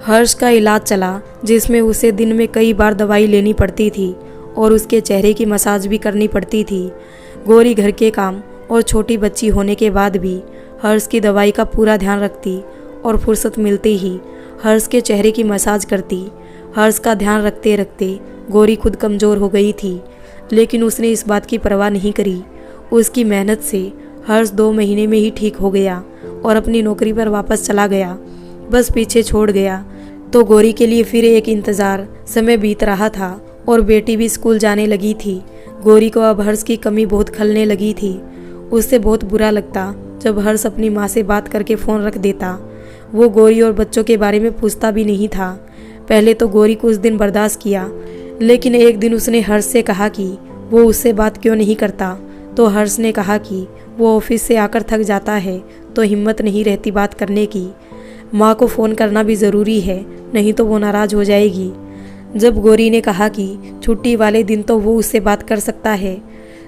A: हर्ष का इलाज चला, जिसमें उसे दिन में कई बार दवाई लेनी पड़ती थी और उसके चेहरे की मसाज भी करनी पड़ती थी। गौरी घर के काम और छोटी बच्ची होने के बाद भी हर्ष की दवाई का पूरा ध्यान रखती और फुर्सत मिलते ही हर्ष के चेहरे की मसाज करती। हर्ष का ध्यान रखते रखते गौरी खुद कमज़ोर हो गई थी, लेकिन उसने इस बात की परवाह नहीं करी। उसकी मेहनत से हर्ष 2 महीने में ही ठीक हो गया और अपनी नौकरी पर वापस चला गया। बस पीछे छोड़ गया तो गौरी के लिए फिर एक इंतज़ार। समय बीत रहा था और बेटी भी स्कूल जाने लगी थी। गौरी को अब हर्ष की कमी बहुत खलने लगी थी। उससे बहुत बुरा लगता जब हर्ष अपनी माँ से बात करके फ़ोन रख देता। वो गौरी और बच्चों के बारे में पूछता भी नहीं था। पहले तो गौरी कुछ दिन बर्दाश्त किया, लेकिन एक दिन उसने हर्ष से कहा कि वो उससे बात क्यों नहीं करता। तो हर्ष ने कहा कि वो ऑफिस से आकर थक जाता है तो हिम्मत नहीं रहती बात करने की। माँ को फ़ोन करना भी ज़रूरी है, नहीं तो वो नाराज़ हो जाएगी। जब गौरी ने कहा कि छुट्टी वाले दिन तो वो उससे बात कर सकता है,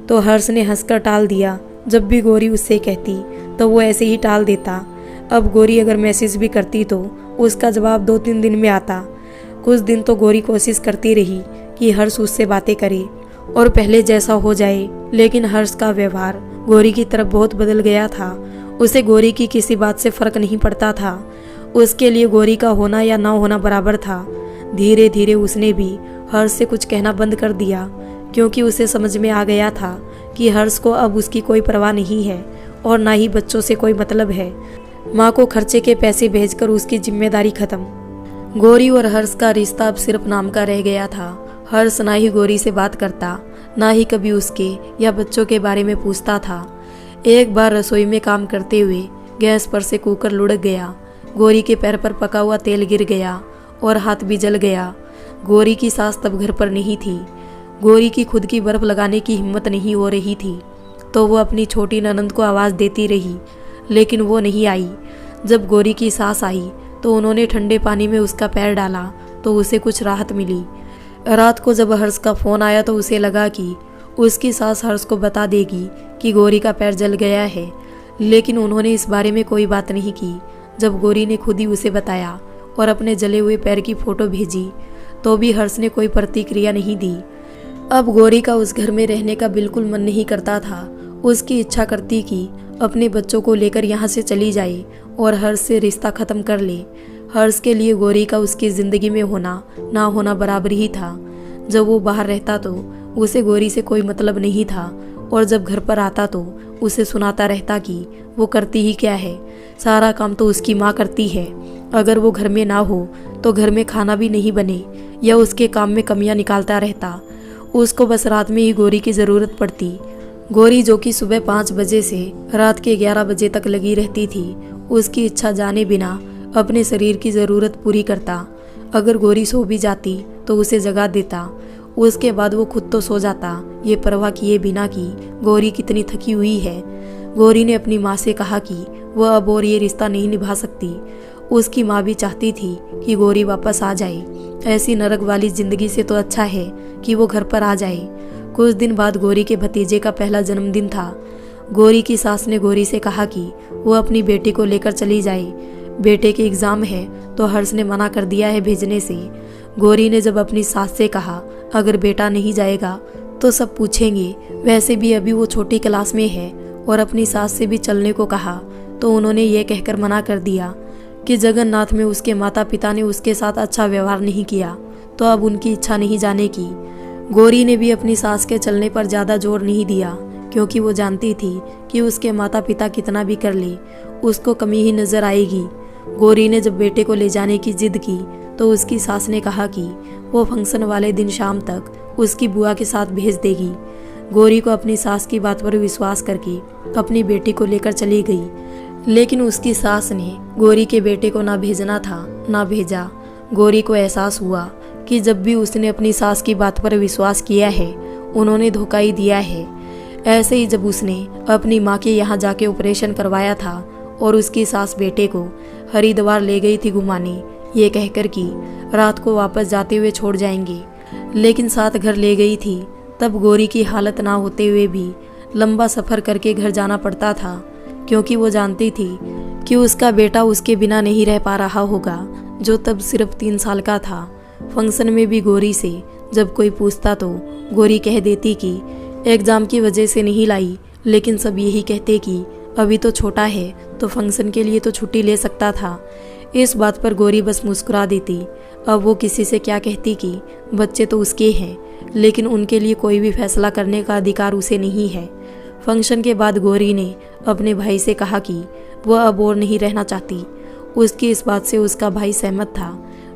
A: तो हर्ष ने हंसकर टाल दिया। जब भी गौरी उससे कहती तो वो ऐसे ही टाल देता। अब गौरी अगर मैसेज भी करती तो उसका जवाब 2-3 दिन में आता। कुछ दिन तो गौरी कोशिश करती रही कि हर्ष उससे बातें करे और पहले जैसा हो जाए, लेकिन हर्ष का व्यवहार गौरी की तरफ बहुत बदल गया था। उसे गौरी की किसी बात से फर्क नहीं पड़ता था। उसके लिए गौरी का होना या ना होना बराबर था। धीरे धीरे उसने भी हर्ष से कुछ कहना बंद कर दिया, क्योंकि उसे समझ में आ गया था कि हर्ष को अब उसकी कोई परवाह नहीं है और ना ही बच्चों से कोई मतलब है। माँ को खर्चे के पैसे भेजकर उसकी जिम्मेदारी खत्म। गौरी और हर्ष का रिश्ता अब सिर्फ नाम का रह गया था। हर्ष ना ही गौरी से बात करता, ना ही कभी उसके या बच्चों के बारे में पूछता था। एक बार रसोई में काम करते हुए गैस पर से कुकर लुढ़क गया। गौरी के पैर पर पका हुआ तेल गिर गया और हाथ भी जल गया। गौरी की सास तब घर पर नहीं थी। गौरी की खुद की बर्फ लगाने की हिम्मत नहीं हो रही थी, तो वो अपनी छोटी ननंद को आवाज़ देती रही, लेकिन वो नहीं आई। जब गौरी की सास आई तो उन्होंने ठंडे पानी में उसका पैर डाला तो उसे कुछ राहत मिली। रात को जब हर्ष का फ़ोन आया तो उसे लगा कि उसकी सास हर्ष को बता देगी कि गौरी का पैर जल गया है, लेकिन उन्होंने इस बारे में कोई बात नहीं की। जब गौरी ने खुद ही उसे बताया और अपने जले हुए पैर की फ़ोटो भेजी, तो भी हर्ष ने कोई प्रतिक्रिया नहीं दी। अब गौरी का उस घर में रहने का बिल्कुल मन नहीं करता था। उसकी इच्छा करती कि अपने बच्चों को लेकर यहाँ से चली जाए और हर्ष से रिश्ता ख़त्म कर ले। हर्ष के लिए गौरी का उसकी ज़िंदगी में होना ना होना बराबर ही था। जब वो बाहर रहता तो उसे गौरी से कोई मतलब नहीं था, और जब घर पर आता तो उसे सुनाता रहता कि वो करती ही क्या है, सारा काम तो उसकी माँ करती है। अगर वो घर में ना हो तो घर में खाना भी नहीं बने, या उसके काम में कमियां निकालता रहता। उसको बस रात में ही गौरी की ज़रूरत पड़ती। गौरी जो कि सुबह 5 बजे से रात के 11 बजे तक लगी रहती थी, उसकी इच्छा जाने बिना अपने शरीर की ज़रूरत पूरी करता। अगर गौरी सो भी जाती तो उसे जगा देता। उसके बाद वो खुद तो सो जाता, ये परवाह किए बिना कि गौरी कितनी थकी हुई है। गौरी ने अपनी माँ से कहा कि वह अब और ये रिश्ता नहीं निभा सकती। उसकी माँ भी चाहती थी कि गौरी वापस आ जाए। ऐसी नरक वाली ज़िंदगी से तो अच्छा है कि वो घर पर आ जाए। कुछ दिन बाद गौरी के भतीजे का पहला जन्मदिन था। गौरी की सास ने गौरी से कहा कि वो अपनी बेटी को लेकर चली जाए। बेटे के एग्ज़ाम है तो हर्ष ने मना कर दिया है भेजने से। गौरी ने जब अपनी सास से कहा अगर बेटा नहीं जाएगा तो सब पूछेंगे, वैसे भी अभी वो छोटी क्लास में है, और अपनी सास से भी चलने को कहा, तो उन्होंने ये कहकर मना कर दिया कि जगन्नाथ में उसके माता पिता ने उसके साथ अच्छा व्यवहार नहीं किया, तो अब उनकी इच्छा नहीं जाने की। गौरी ने भी अपनी सास के चलने पर ज़्यादा जोर नहीं दिया, क्योंकि वो जानती थी कि उसके माता पिता कितना भी कर ले उसको कमी ही नज़र आएगी। गौरी ने जब बेटे को ले जाने की जिद की तो उसकी सास ने कहा कि वो फंक्शन वाले दिन शाम तक उसकी बुआ के साथ भेज देगी। गौरी को अपनी सास की बात पर विश्वास करके अपनी बेटी को लेकर चली गई, लेकिन उसकी सास ने गौरी के बेटे को ना भेजना था ना भेजा। गौरी को एहसास हुआ कि जब भी उसने अपनी सास की बात पर विश्वास किया है उन्होंने धोखा ही दिया है। ऐसे ही जब उसने अपनी माँ के यहाँ जाके ऑपरेशन करवाया था और उसकी सास बेटे को हरिद्वार ले गई थी घुमाने, ये कहकर कि रात को वापस जाते हुए छोड़ जाएंगे, लेकिन साथ घर ले गई थी। तब गौरी की हालत ना होते हुए भी लंबा सफ़र करके घर जाना पड़ता था, क्योंकि वो जानती थी कि उसका बेटा उसके बिना नहीं रह पा रहा होगा। जो तब सिर्फ 3 साल का था। फंक्शन में भी गौरी से जब कोई पूछता तो गौरी कह देती कि एग्ज़ाम की वजह से नहीं लाई, लेकिन सब यही कहते कि अभी तो छोटा है तो फंक्शन के लिए तो छुट्टी ले सकता था। इस बात पर गौरी बस मुस्कुरा देती। अब वो किसी से क्या कहती कि बच्चे तो उसके हैं, लेकिन उनके लिए कोई भी फैसला करने का अधिकार उसे नहीं है। फंक्शन के बाद गौरी ने अपने भाई से कहा कि वह अब और नहीं रहना चाहती। उसकी इस बात से उसका भाई सहमत था।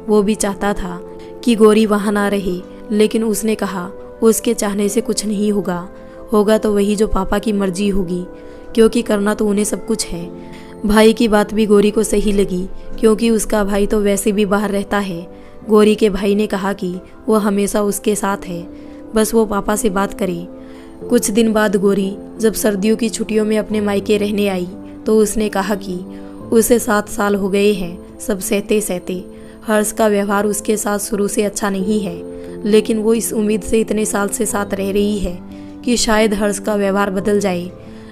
A: वो भी चाहता था कि गौरी वहाँ ना रहे, लेकिन उसने कहा उसके चाहने से कुछ नहीं होगा तो वही जो पापा की मर्जी होगी, क्योंकि करना तो उन्हें सब कुछ है। भाई की बात भी गौरी को सही लगी, क्योंकि उसका भाई तो वैसे भी बाहर रहता है। गौरी के भाई ने कहा कि वो हमेशा उसके साथ है, बस वो पापा से बात करे। कुछ दिन बाद गौरी जब सर्दियों की छुट्टियों में अपने मायके रहने आई तो उसने कहा कि उसे 7 साल हो गए हैं सब सहते सहते। हर्ष का व्यवहार उसके साथ शुरू से अच्छा नहीं है, लेकिन वो इस उम्मीद से इतने साल से साथ रह रही है कि शायद हर्ष का व्यवहार बदल जाए।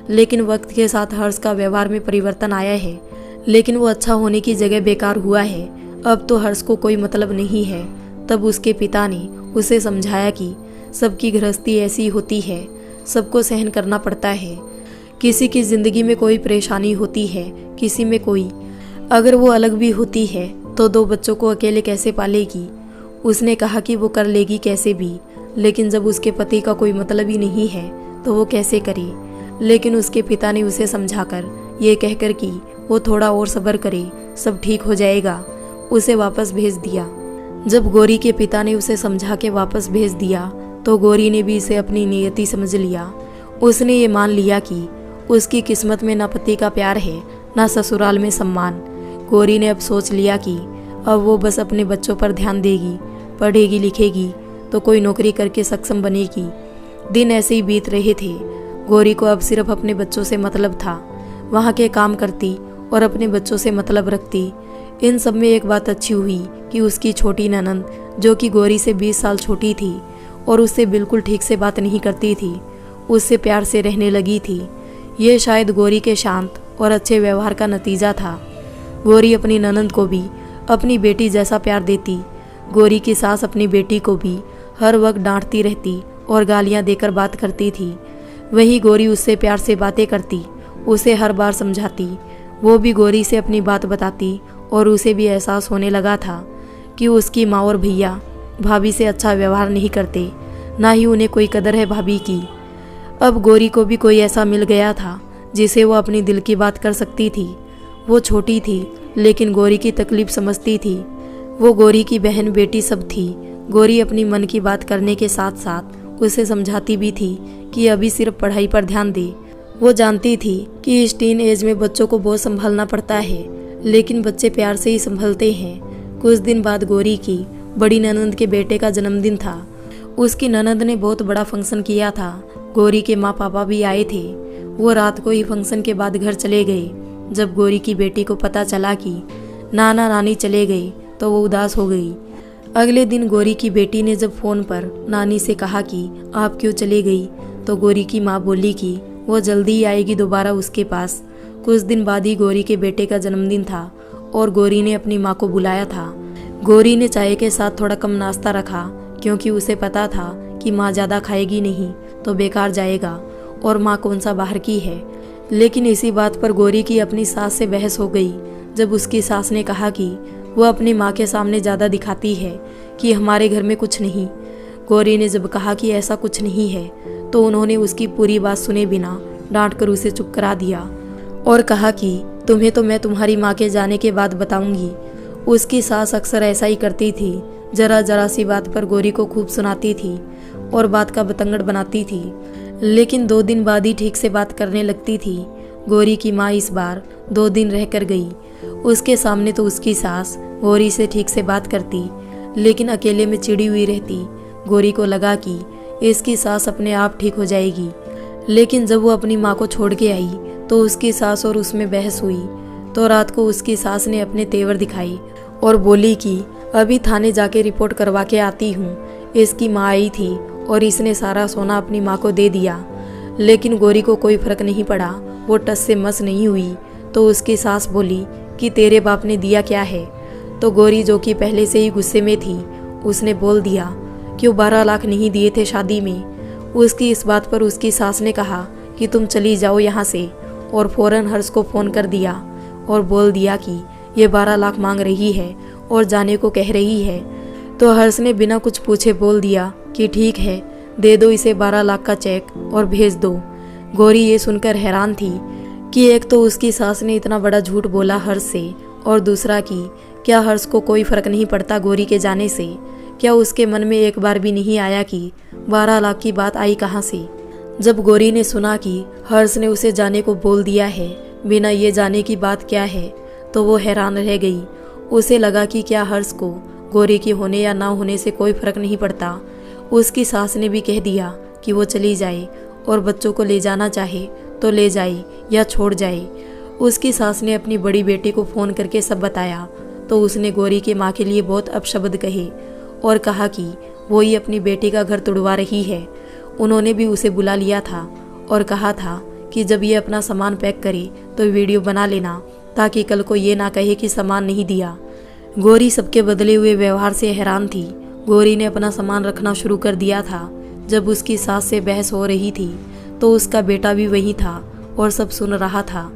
A: लेकिन वक्त के साथ हर्ष का व्यवहार में परिवर्तन आया है, लेकिन वो अच्छा होने की जगह बेकार हुआ है। अब तो हर्ष को कोई मतलब नहीं है। तब उसके पिता ने उसे समझाया कि सबकी गृहस्थी ऐसी होती है, सबको सहन करना पड़ता है। किसी की जिंदगी में कोई परेशानी होती है, किसी में कोई। अगर वो अलग भी होती है तो 2 बच्चों को अकेले कैसे पालेगी। उसने कहा कि वो कर लेगी कैसे भी, लेकिन जब उसके पति का कोई मतलब ही नहीं है तो वो कैसे करे। लेकिन उसके पिता ने उसे समझाकर ये कहकर कि वो थोड़ा और सब्र करे, सब ठीक हो जाएगा, उसे वापस भेज दिया। जब गौरी के पिता ने उसे समझा के वापस भेज दिया तो गौरी ने भी इसे अपनी नियति समझ लिया। उसने ये मान लिया कि उसकी किस्मत में ना पति का प्यार है ना ससुराल में सम्मान। गौरी ने अब सोच लिया कि अब वो बस अपने बच्चों पर ध्यान देगी, पढ़ेगी लिखेगी तो कोई नौकरी करके सक्षम बनेगी। दिन ऐसे ही बीत रहे थे। गौरी को अब सिर्फ अपने बच्चों से मतलब था। वहाँ के काम करती और अपने बच्चों से मतलब रखती। इन सब में एक बात अच्छी हुई कि उसकी छोटी ननंद, जो कि गौरी से 20 साल छोटी थी और उससे बिल्कुल ठीक से बात नहीं करती थी, उससे प्यार से रहने लगी थी। ये शायद गौरी के शांत और अच्छे व्यवहार का नतीजा था। गौरी अपनी ननंद को भी अपनी बेटी जैसा प्यार देती। गौरी की सास अपनी बेटी को भी हर वक्त डांटती रहती और गालियाँ देकर बात करती थी। वहीं गौरी उससे प्यार से बातें करती, उसे हर बार समझाती। वो भी गौरी से अपनी बात बताती और उसे भी एहसास होने लगा था कि उसकी माँ और भैया भाभी से अच्छा व्यवहार नहीं करते, ना ही उन्हें कोई कदर है भाभी की। अब गौरी को भी कोई ऐसा मिल गया था जिसे वो अपनी दिल की बात कर सकती थी। वो छोटी थी लेकिन गौरी की तकलीफ समझती थी। वो गौरी की बहन बेटी सब थी। गौरी अपनी मन की बात करने के साथ साथ उसे समझाती भी थी कि अभी सिर्फ पढ़ाई पर ध्यान दे। वो जानती थी कि इस टीन एज में बच्चों को बहुत संभालना पड़ता है, लेकिन बच्चे प्यार से ही संभलते हैं। कुछ दिन बाद गौरी की बड़ी ननंद के बेटे का जन्मदिन था। उसकी ननंद ने बहुत बड़ा फंक्शन किया था। गौरी के माँ पापा भी आए थे। वो रात को ही फंक्शन के बाद घर चले गए। जब गौरी की बेटी को पता चला कि नाना नानी चले गए तो वो उदास हो गई। अगले दिन गौरी की बेटी ने जब फ़ोन पर नानी से कहा कि आप क्यों चले गई, तो गौरी की माँ बोली कि वो जल्दी ही आएगी दोबारा उसके पास। कुछ दिन बाद ही गौरी के बेटे का जन्मदिन था और गौरी ने अपनी माँ को बुलाया था। गौरी ने चाय के साथ थोड़ा कम नाश्ता रखा, क्योंकि उसे पता था कि माँ ज़्यादा खाएगी नहीं तो बेकार जाएगा और माँ कौन सा बाहर की है। लेकिन इसी बात पर गौरी की अपनी सास से बहस हो गई। जब उसकी सास ने कहा कि वो अपनी माँ के सामने ज़्यादा दिखाती है कि हमारे घर में कुछ नहीं। गौरी ने जब कहा कि ऐसा कुछ नहीं है तो उन्होंने उसकी पूरी बात सुने बिना डांट कर उसे चुप करा दिया और कहा कि तुम्हें तो मैं तुम्हारी माँ के जाने के बाद बताऊंगी। उसकी सास अक्सर ऐसा ही करती थी। जरा जरा सी बात पर गौरी को खूब सुनाती थी और बात का बतंगड़ बनाती थी, लेकिन 2 दिन बाद ही ठीक से बात करने लगती थी। गौरी की माँ इस बार 2 दिन रह कर गई। उसके सामने तो उसकी सास गौरी से ठीक से बात करती, लेकिन अकेले में चिड़ी हुई रहती। गौरी को लगा कि इसकी सास अपने आप ठीक हो जाएगी, लेकिन जब वो अपनी माँ को छोड़ के आई तो उसकी सास और उसमें बहस हुई। तो रात को उसकी सास ने अपने तेवर दिखाई और बोली कि अभी थाने जाके रिपोर्ट करवा के आती हूँ। इसकी माँ आई थी और इसने सारा सोना अपनी माँ को दे दिया, लेकिन गौरी को कोई फर्क नहीं पड़ा। वो टस से मस नहीं हुई। तो उसकी सास बोली कि तेरे बाप ने दिया क्या है। तो गौरी, जो कि पहले से ही गुस्से में थी, उसने बोल दिया कि वो 12 लाख नहीं दिए थे शादी में। उसकी इस बात पर उसकी सास ने कहा कि तुम चली जाओ यहाँ से, और फौरन हर्ष को फ़ोन कर दिया और बोल दिया कि ये 12 लाख मांग रही है और जाने को कह रही है। तो हर्ष ने बिना कुछ पूछे बोल दिया कि ठीक है, दे दो इसे 12 लाख का चेक और भेज दो। गौरी ये सुनकर हैरान थी कि एक तो उसकी सास ने इतना बड़ा झूठ बोला हर्ष से, और दूसरा कि क्या हर्ष को कोई फर्क नहीं पड़ता गौरी के जाने से। क्या उसके मन में एक बार भी नहीं आया कि 12 लाख की बात आई कहाँ से। जब गौरी ने सुना कि हर्ष ने उसे जाने को बोल दिया है बिना ये जाने की बात क्या है, तो वो हैरान रह गई। उसे लगा कि क्या हर्ष को गौरी के होने या ना होने से कोई फर्क नहीं पड़ता। उसकी सास ने भी कह दिया कि वो चली जाए और बच्चों को ले जाना चाहे तो ले जाए या छोड़ जाए। उसकी सास ने अपनी बड़ी बेटी को फ़ोन करके सब बताया, तो उसने गौरी के माँ के लिए बहुत अपशब्द कहे और कहा कि वो ही अपनी बेटी का घर तुड़वा रही है। उन्होंने भी उसे बुला लिया था और कहा था कि जब ये अपना सामान पैक करे तो वीडियो बना लेना, ताकि कल को ये ना कहे कि सामान नहीं दिया। गौरी सबके बदले हुए व्यवहार से हैरान थी। गौरी ने अपना सामान रखना शुरू कर दिया था। जब उसकी सास से बहस हो रही थी तो उसका बेटा भी वहीं था और सब सुन रहा था।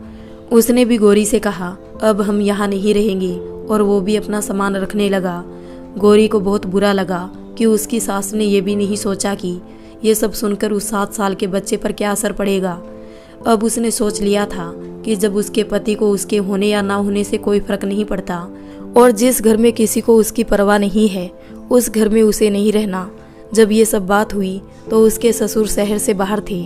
A: उसने भी गौरी से कहा अब हम यहाँ नहीं रहेंगे, और वो भी अपना सामान रखने लगा। गौरी को बहुत बुरा लगा कि उसकी सास ने यह भी नहीं सोचा कि ये सब सुनकर उस 7 साल के बच्चे पर क्या असर पड़ेगा। अब उसने सोच लिया था कि जब उसके पति को उसके होने या ना होने से कोई फर्क नहीं पड़ता, और जिस घर में किसी को उसकी परवाह नहीं है उस घर में उसे नहीं रहना। जब ये सब बात हुई तो उसके ससुर शहर से बाहर थे।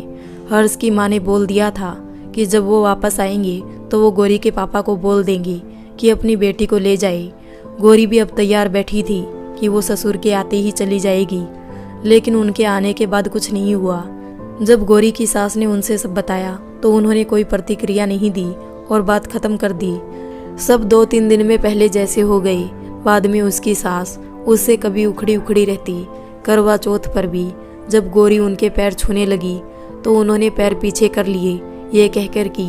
A: हर्ष की माँ ने बोल दिया था कि जब वो वापस आएंगे तो वो गौरी के पापा को बोल देंगे कि अपनी बेटी को ले जाए। गौरी भी अब तैयार बैठी थी कि वो ससुर के आते ही चली जाएगी, लेकिन उनके आने के बाद कुछ नहीं हुआ। जब गौरी की सास ने उनसे सब बताया तो उन्होंने कोई प्रतिक्रिया नहीं दी और बात खत्म कर दी। सब 2-3 दिन में पहले जैसे हो गए। बाद में उसकी सास उससे कभी उखड़ी उखड़ी रहती। करवा चौथ पर भी जब गौरी उनके पैर छूने लगी तो उन्होंने पैर पीछे कर लिए, ये कहकर कि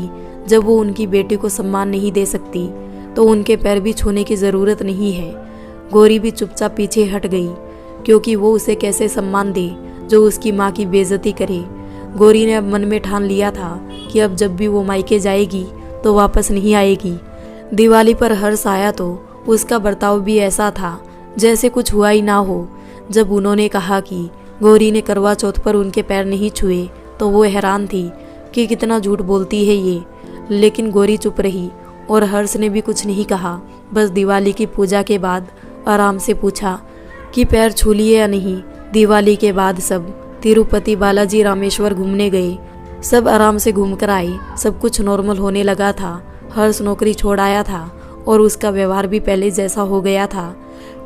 A: जब वो उनकी बेटी को सम्मान नहीं दे सकती तो उनके पैर भी छूने की ज़रूरत नहीं है। गौरी भी चुपचाप पीछे हट गई, क्योंकि वो उसे कैसे सम्मान दे जो उसकी माँ की बेइज्जती करे। गौरी ने अब मन में ठान लिया था कि अब जब भी वो मायके जाएगी तो वापस नहीं आएगी। दिवाली पर हर्ष आया तो उसका बर्ताव भी ऐसा था जैसे कुछ हुआ ही ना हो। जब उन्होंने कहा कि गौरी ने करवा चौथ पर उनके पैर नहीं छुए तो वो हैरान थी कि कितना झूठ बोलती है ये, लेकिन गौरी चुप रही और हर्ष ने भी कुछ नहीं कहा। बस दिवाली की पूजा के बाद आराम से पूछा कि पैर छू लिए या नहीं। दिवाली के बाद सब तिरुपति, बालाजी, रामेश्वर घूमने गए। सब आराम से घूम कर आए। सब कुछ नॉर्मल होने लगा था। हर्ष नौकरी छोड़ आया था और उसका व्यवहार भी पहले जैसा हो गया था।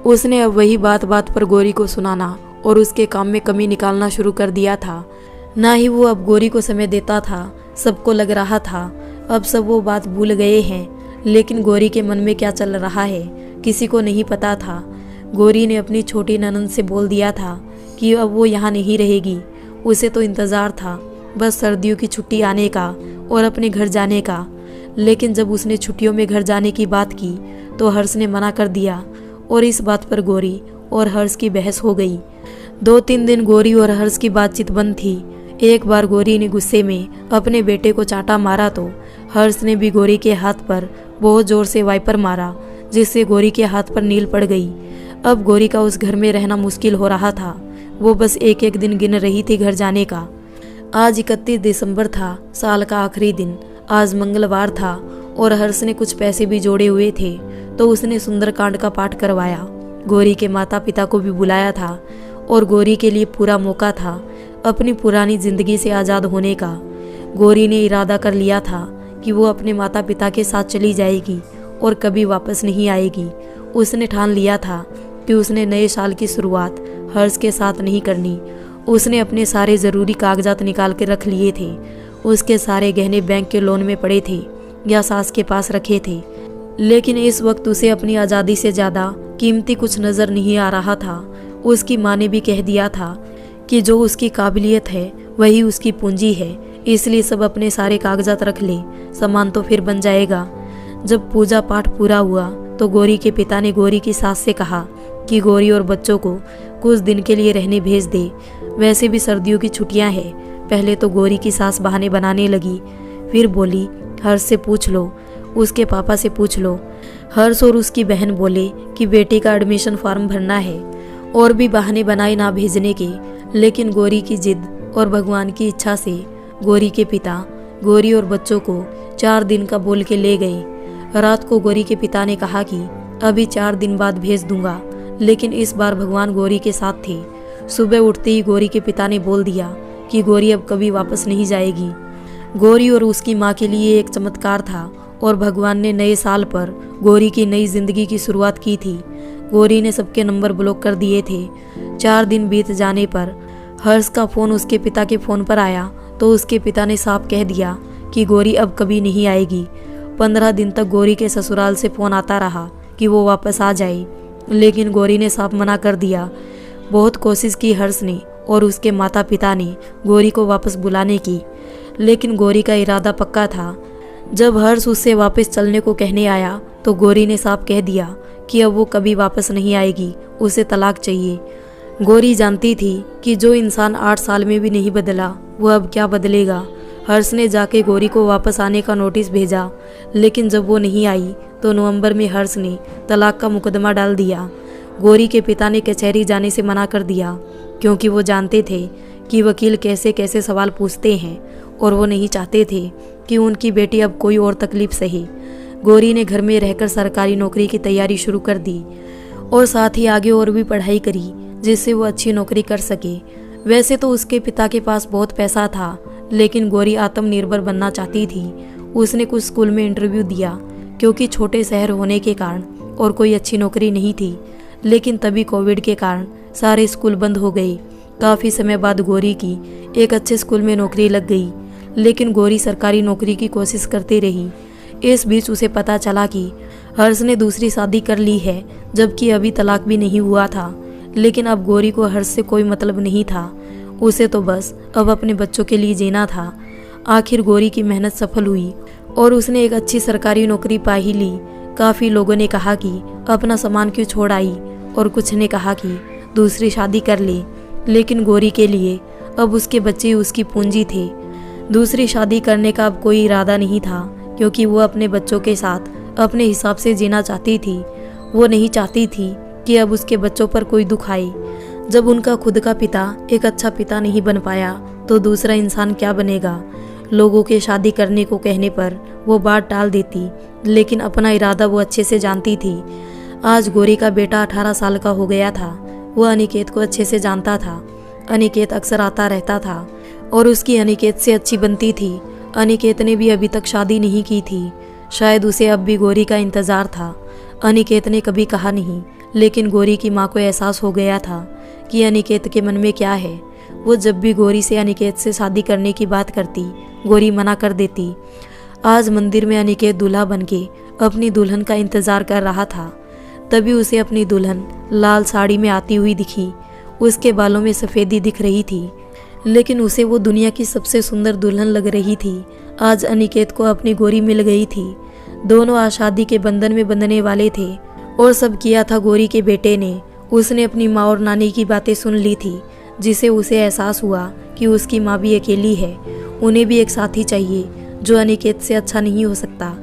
A: उसने अब वही बात बात पर गौरी को सुनाना और उसके काम में कमी निकालना शुरू कर दिया था। ना ही वो अब गौरी को समय देता था। सबको लग रहा था अब सब वो बात भूल गए हैं, लेकिन गौरी के मन में क्या चल रहा है किसी को नहीं पता था। गौरी ने अपनी छोटी ननंद से बोल दिया था कि अब वो यहाँ नहीं रहेगी। उसे तो इंतज़ार था बस सर्दियों की छुट्टी आने का और अपने घर जाने का, लेकिन जब उसने छुट्टियों में घर जाने की बात की तो हर्ष ने मना कर दिया और इस बात पर गौरी और हर्ष की बहस हो गई। 2-3 दिन गौरी और हर्ष की बातचीत बंद थी। एक बार गौरी ने गुस्से में अपने बेटे को चांटा मारा तो हर्ष ने भी गौरी के हाथ पर बहुत जोर से वाइपर मारा, जिससे गौरी के हाथ पर नील पड़ गई। अब गौरी का उस घर में रहना मुश्किल हो रहा था। वो बस एक एक दिन गिन रही थी घर जाने का। आज 31 दिसंबर था, साल का आखिरी दिन। आज मंगलवार था और हर्ष ने कुछ पैसे भी जोड़े हुए थे, तो उसने सुंदरकांड का पाठ करवाया। गौरी के माता पिता को भी बुलाया था और गौरी के लिए पूरा मौका था अपनी पुरानी जिंदगी से आज़ाद होने का। गौरी ने इरादा कर लिया था कि वो अपने माता पिता के साथ चली जाएगी और कभी वापस नहीं आएगी। उसने ठान लिया था कि उसने नए साल की शुरुआत हर्ष के साथ नहीं करनी। उसने अपने सारे ज़रूरी कागजात निकाल के रख लिए थे। उसके सारे गहने बैंक के लोन में पड़े थे या सास के पास रखे थे, लेकिन इस वक्त उसे अपनी आज़ादी से ज़्यादा कीमती कुछ नज़र नहीं आ रहा था। उसकी माँ ने भी कह दिया था कि जो उसकी काबिलियत है वही उसकी पूंजी है, इसलिए सब अपने सारे कागजात रख ले, सामान तो फिर बन जाएगा। जब पूजा पाठ पूरा हुआ तो गौरी के पिता ने गौरी की सास से कहा कि गौरी और बच्चों को कुछ दिन के लिए रहने भेज दे, वैसे भी सर्दियों की छुट्टियां हैं। पहले तो गौरी की सास बहाने बनाने लगी, फिर बोली हर्ष से पूछ लो, उसके पापा से पूछ लो। हर्ष और उसकी बहन बोले कि बेटे का एडमिशन फॉर्म भरना है, और भी बहाने बनाए ना भेजने के। लेकिन गौरी की जिद और भगवान की इच्छा से गौरी के पिता गौरी और बच्चों को 4 दिन का बोल के ले गए। रात को गौरी के पिता ने कहा कि अभी 4 दिन बाद भेज दूंगा, लेकिन इस बार भगवान गौरी के साथ थे। सुबह उठते ही गौरी के पिता ने बोल दिया कि गौरी अब कभी वापस नहीं जाएगी। गौरी और उसकी माँ के लिए एक चमत्कार था, और भगवान ने नए साल पर गौरी की नई जिंदगी की शुरुआत की थी। गौरी ने सबके नंबर ब्लॉक कर दिए थे। 4 दिन बीत जाने पर हर्ष का फोन उसके पिता के फोन पर आया, तो उसके पिता ने साफ कह दिया कि गौरी अब कभी नहीं आएगी। 15 दिन तक गौरी के ससुराल से फोन आता रहा कि वो वापस आ जाए, लेकिन गौरी ने साफ मना कर दिया। बहुत कोशिश की हर्ष ने और उसके माता पिता ने गौरी को वापस बुलाने की, लेकिन गौरी का इरादा पक्का था। जब हर्ष उससे वापस चलने को कहने आया तो गौरी ने साफ कह दिया कि अब वो कभी वापस नहीं आएगी, उसे तलाक चाहिए। गौरी जानती थी कि जो इंसान 8 साल में भी नहीं बदला वो अब क्या बदलेगा। हर्ष ने जाके गौरी को वापस आने का नोटिस भेजा, लेकिन जब वो नहीं आई तो नवंबर में हर्ष ने तलाक का मुकदमा डाल दिया। गौरी के पिता ने कचहरी जाने से मना कर दिया, क्योंकि वो जानते थे कि वकील कैसे कैसे सवाल पूछते हैं, और वो नहीं चाहते थे कि उनकी बेटी अब कोई और तकलीफ सहे। गौरी ने घर में रहकर सरकारी नौकरी की तैयारी शुरू कर दी, और साथ ही आगे और भी पढ़ाई करी, जिससे वो अच्छी नौकरी कर सके। वैसे तो उसके पिता के पास बहुत पैसा था, लेकिन गौरी आत्मनिर्भर बनना चाहती थी। उसने कुछ स्कूल में इंटरव्यू दिया, क्योंकि छोटे शहर होने के कारण और कोई अच्छी नौकरी नहीं थी। लेकिन तभी कोविड के कारण सारे स्कूल बंद हो गए। काफ़ी समय बाद गौरी की एक अच्छे स्कूल में नौकरी लग गई, लेकिन गौरी सरकारी नौकरी की कोशिश करती रही। इस बीच उसे पता चला कि हर्ष ने दूसरी शादी कर ली है, जबकि अभी तलाक भी नहीं हुआ था। लेकिन अब गौरी को हर्ष से कोई मतलब नहीं था, उसे तो बस अब अपने बच्चों के लिए जीना था। आखिर गौरी की मेहनत सफल हुई और उसने एक अच्छी सरकारी नौकरी पा ही ली। काफ़ी लोगों ने कहा कि अपना सामान क्यों छोड़ आई, और कुछ ने कहा कि दूसरी शादी कर ले, लेकिन गौरी के लिए अब उसके बच्चे उसकी पूंजी थे। दूसरी शादी करने का अब कोई इरादा नहीं था, क्योंकि वो अपने बच्चों के साथ अपने हिसाब से जीना चाहती थी। वो नहीं चाहती थी कि अब उसके बच्चों पर कोई दुख आए। जब उनका खुद का पिता एक अच्छा पिता नहीं बन पाया तो दूसरा इंसान क्या बनेगा। लोगों के शादी करने को कहने पर वो बात टाल देती, लेकिन अपना इरादा वो अच्छे से जानती थी। आज गौरी का बेटा 18 साल का हो गया था। वो अनिकेत को अच्छे से जानता था। अनिकेत अक्सर आता रहता था और उसकी अनिकेत से अच्छी बनती थी। अनिकेत ने भी अभी तक शादी नहीं की थी। शायद उसे अब भी गौरी का इंतज़ार था। अनिकेत ने कभी कहा नहीं, लेकिन गौरी की माँ को एहसास हो गया था कि अनिकेत के मन में क्या है। वो जब भी गौरी से अनिकेत से शादी करने की बात करती, गौरी मना कर देती। आज मंदिर में अनिकेत दूल्हा बनके अपनी दुल्हन का इंतज़ार कर रहा था। तभी उसे अपनी दुल्हन लाल साड़ी में आती हुई दिखी। उसके बालों में सफ़ेदी दिख रही थी, लेकिन उसे वो दुनिया की सबसे सुंदर दुल्हन लग रही थी। आज अनिकेत को अपनी गौरी मिल गई थी। दोनों आज शादी के बंधन में बंधने वाले थे, और सब किया था गौरी के बेटे ने। उसने अपनी माँ और नानी की बातें सुन ली थी, जिसे उसे एहसास हुआ कि उसकी माँ भी अकेली है। उन्हें भी एक साथी चाहिए जो अनिकेत से अच्छा नहीं हो सकता।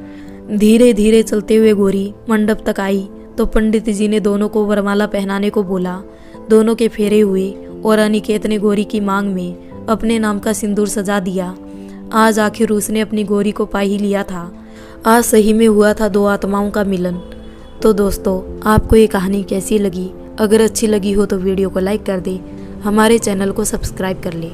A: धीरे धीरे चलते हुए गौरी मंडप तक आई तो पंडित जी ने दोनों को वरमाला पहनाने को बोला। दोनों के फेरे हुए और अनिकेत ने गौरी की मांग में अपने नाम का सिंदूर सजा दिया। आज आखिर उसने अपनी गौरी को पा ही लिया था। आज सही में हुआ था 2 आत्माओं का मिलन। तो दोस्तों, आपको ये कहानी कैसी लगी? अगर अच्छी लगी हो तो वीडियो को लाइक कर दें, हमारे चैनल को सब्सक्राइब कर लें।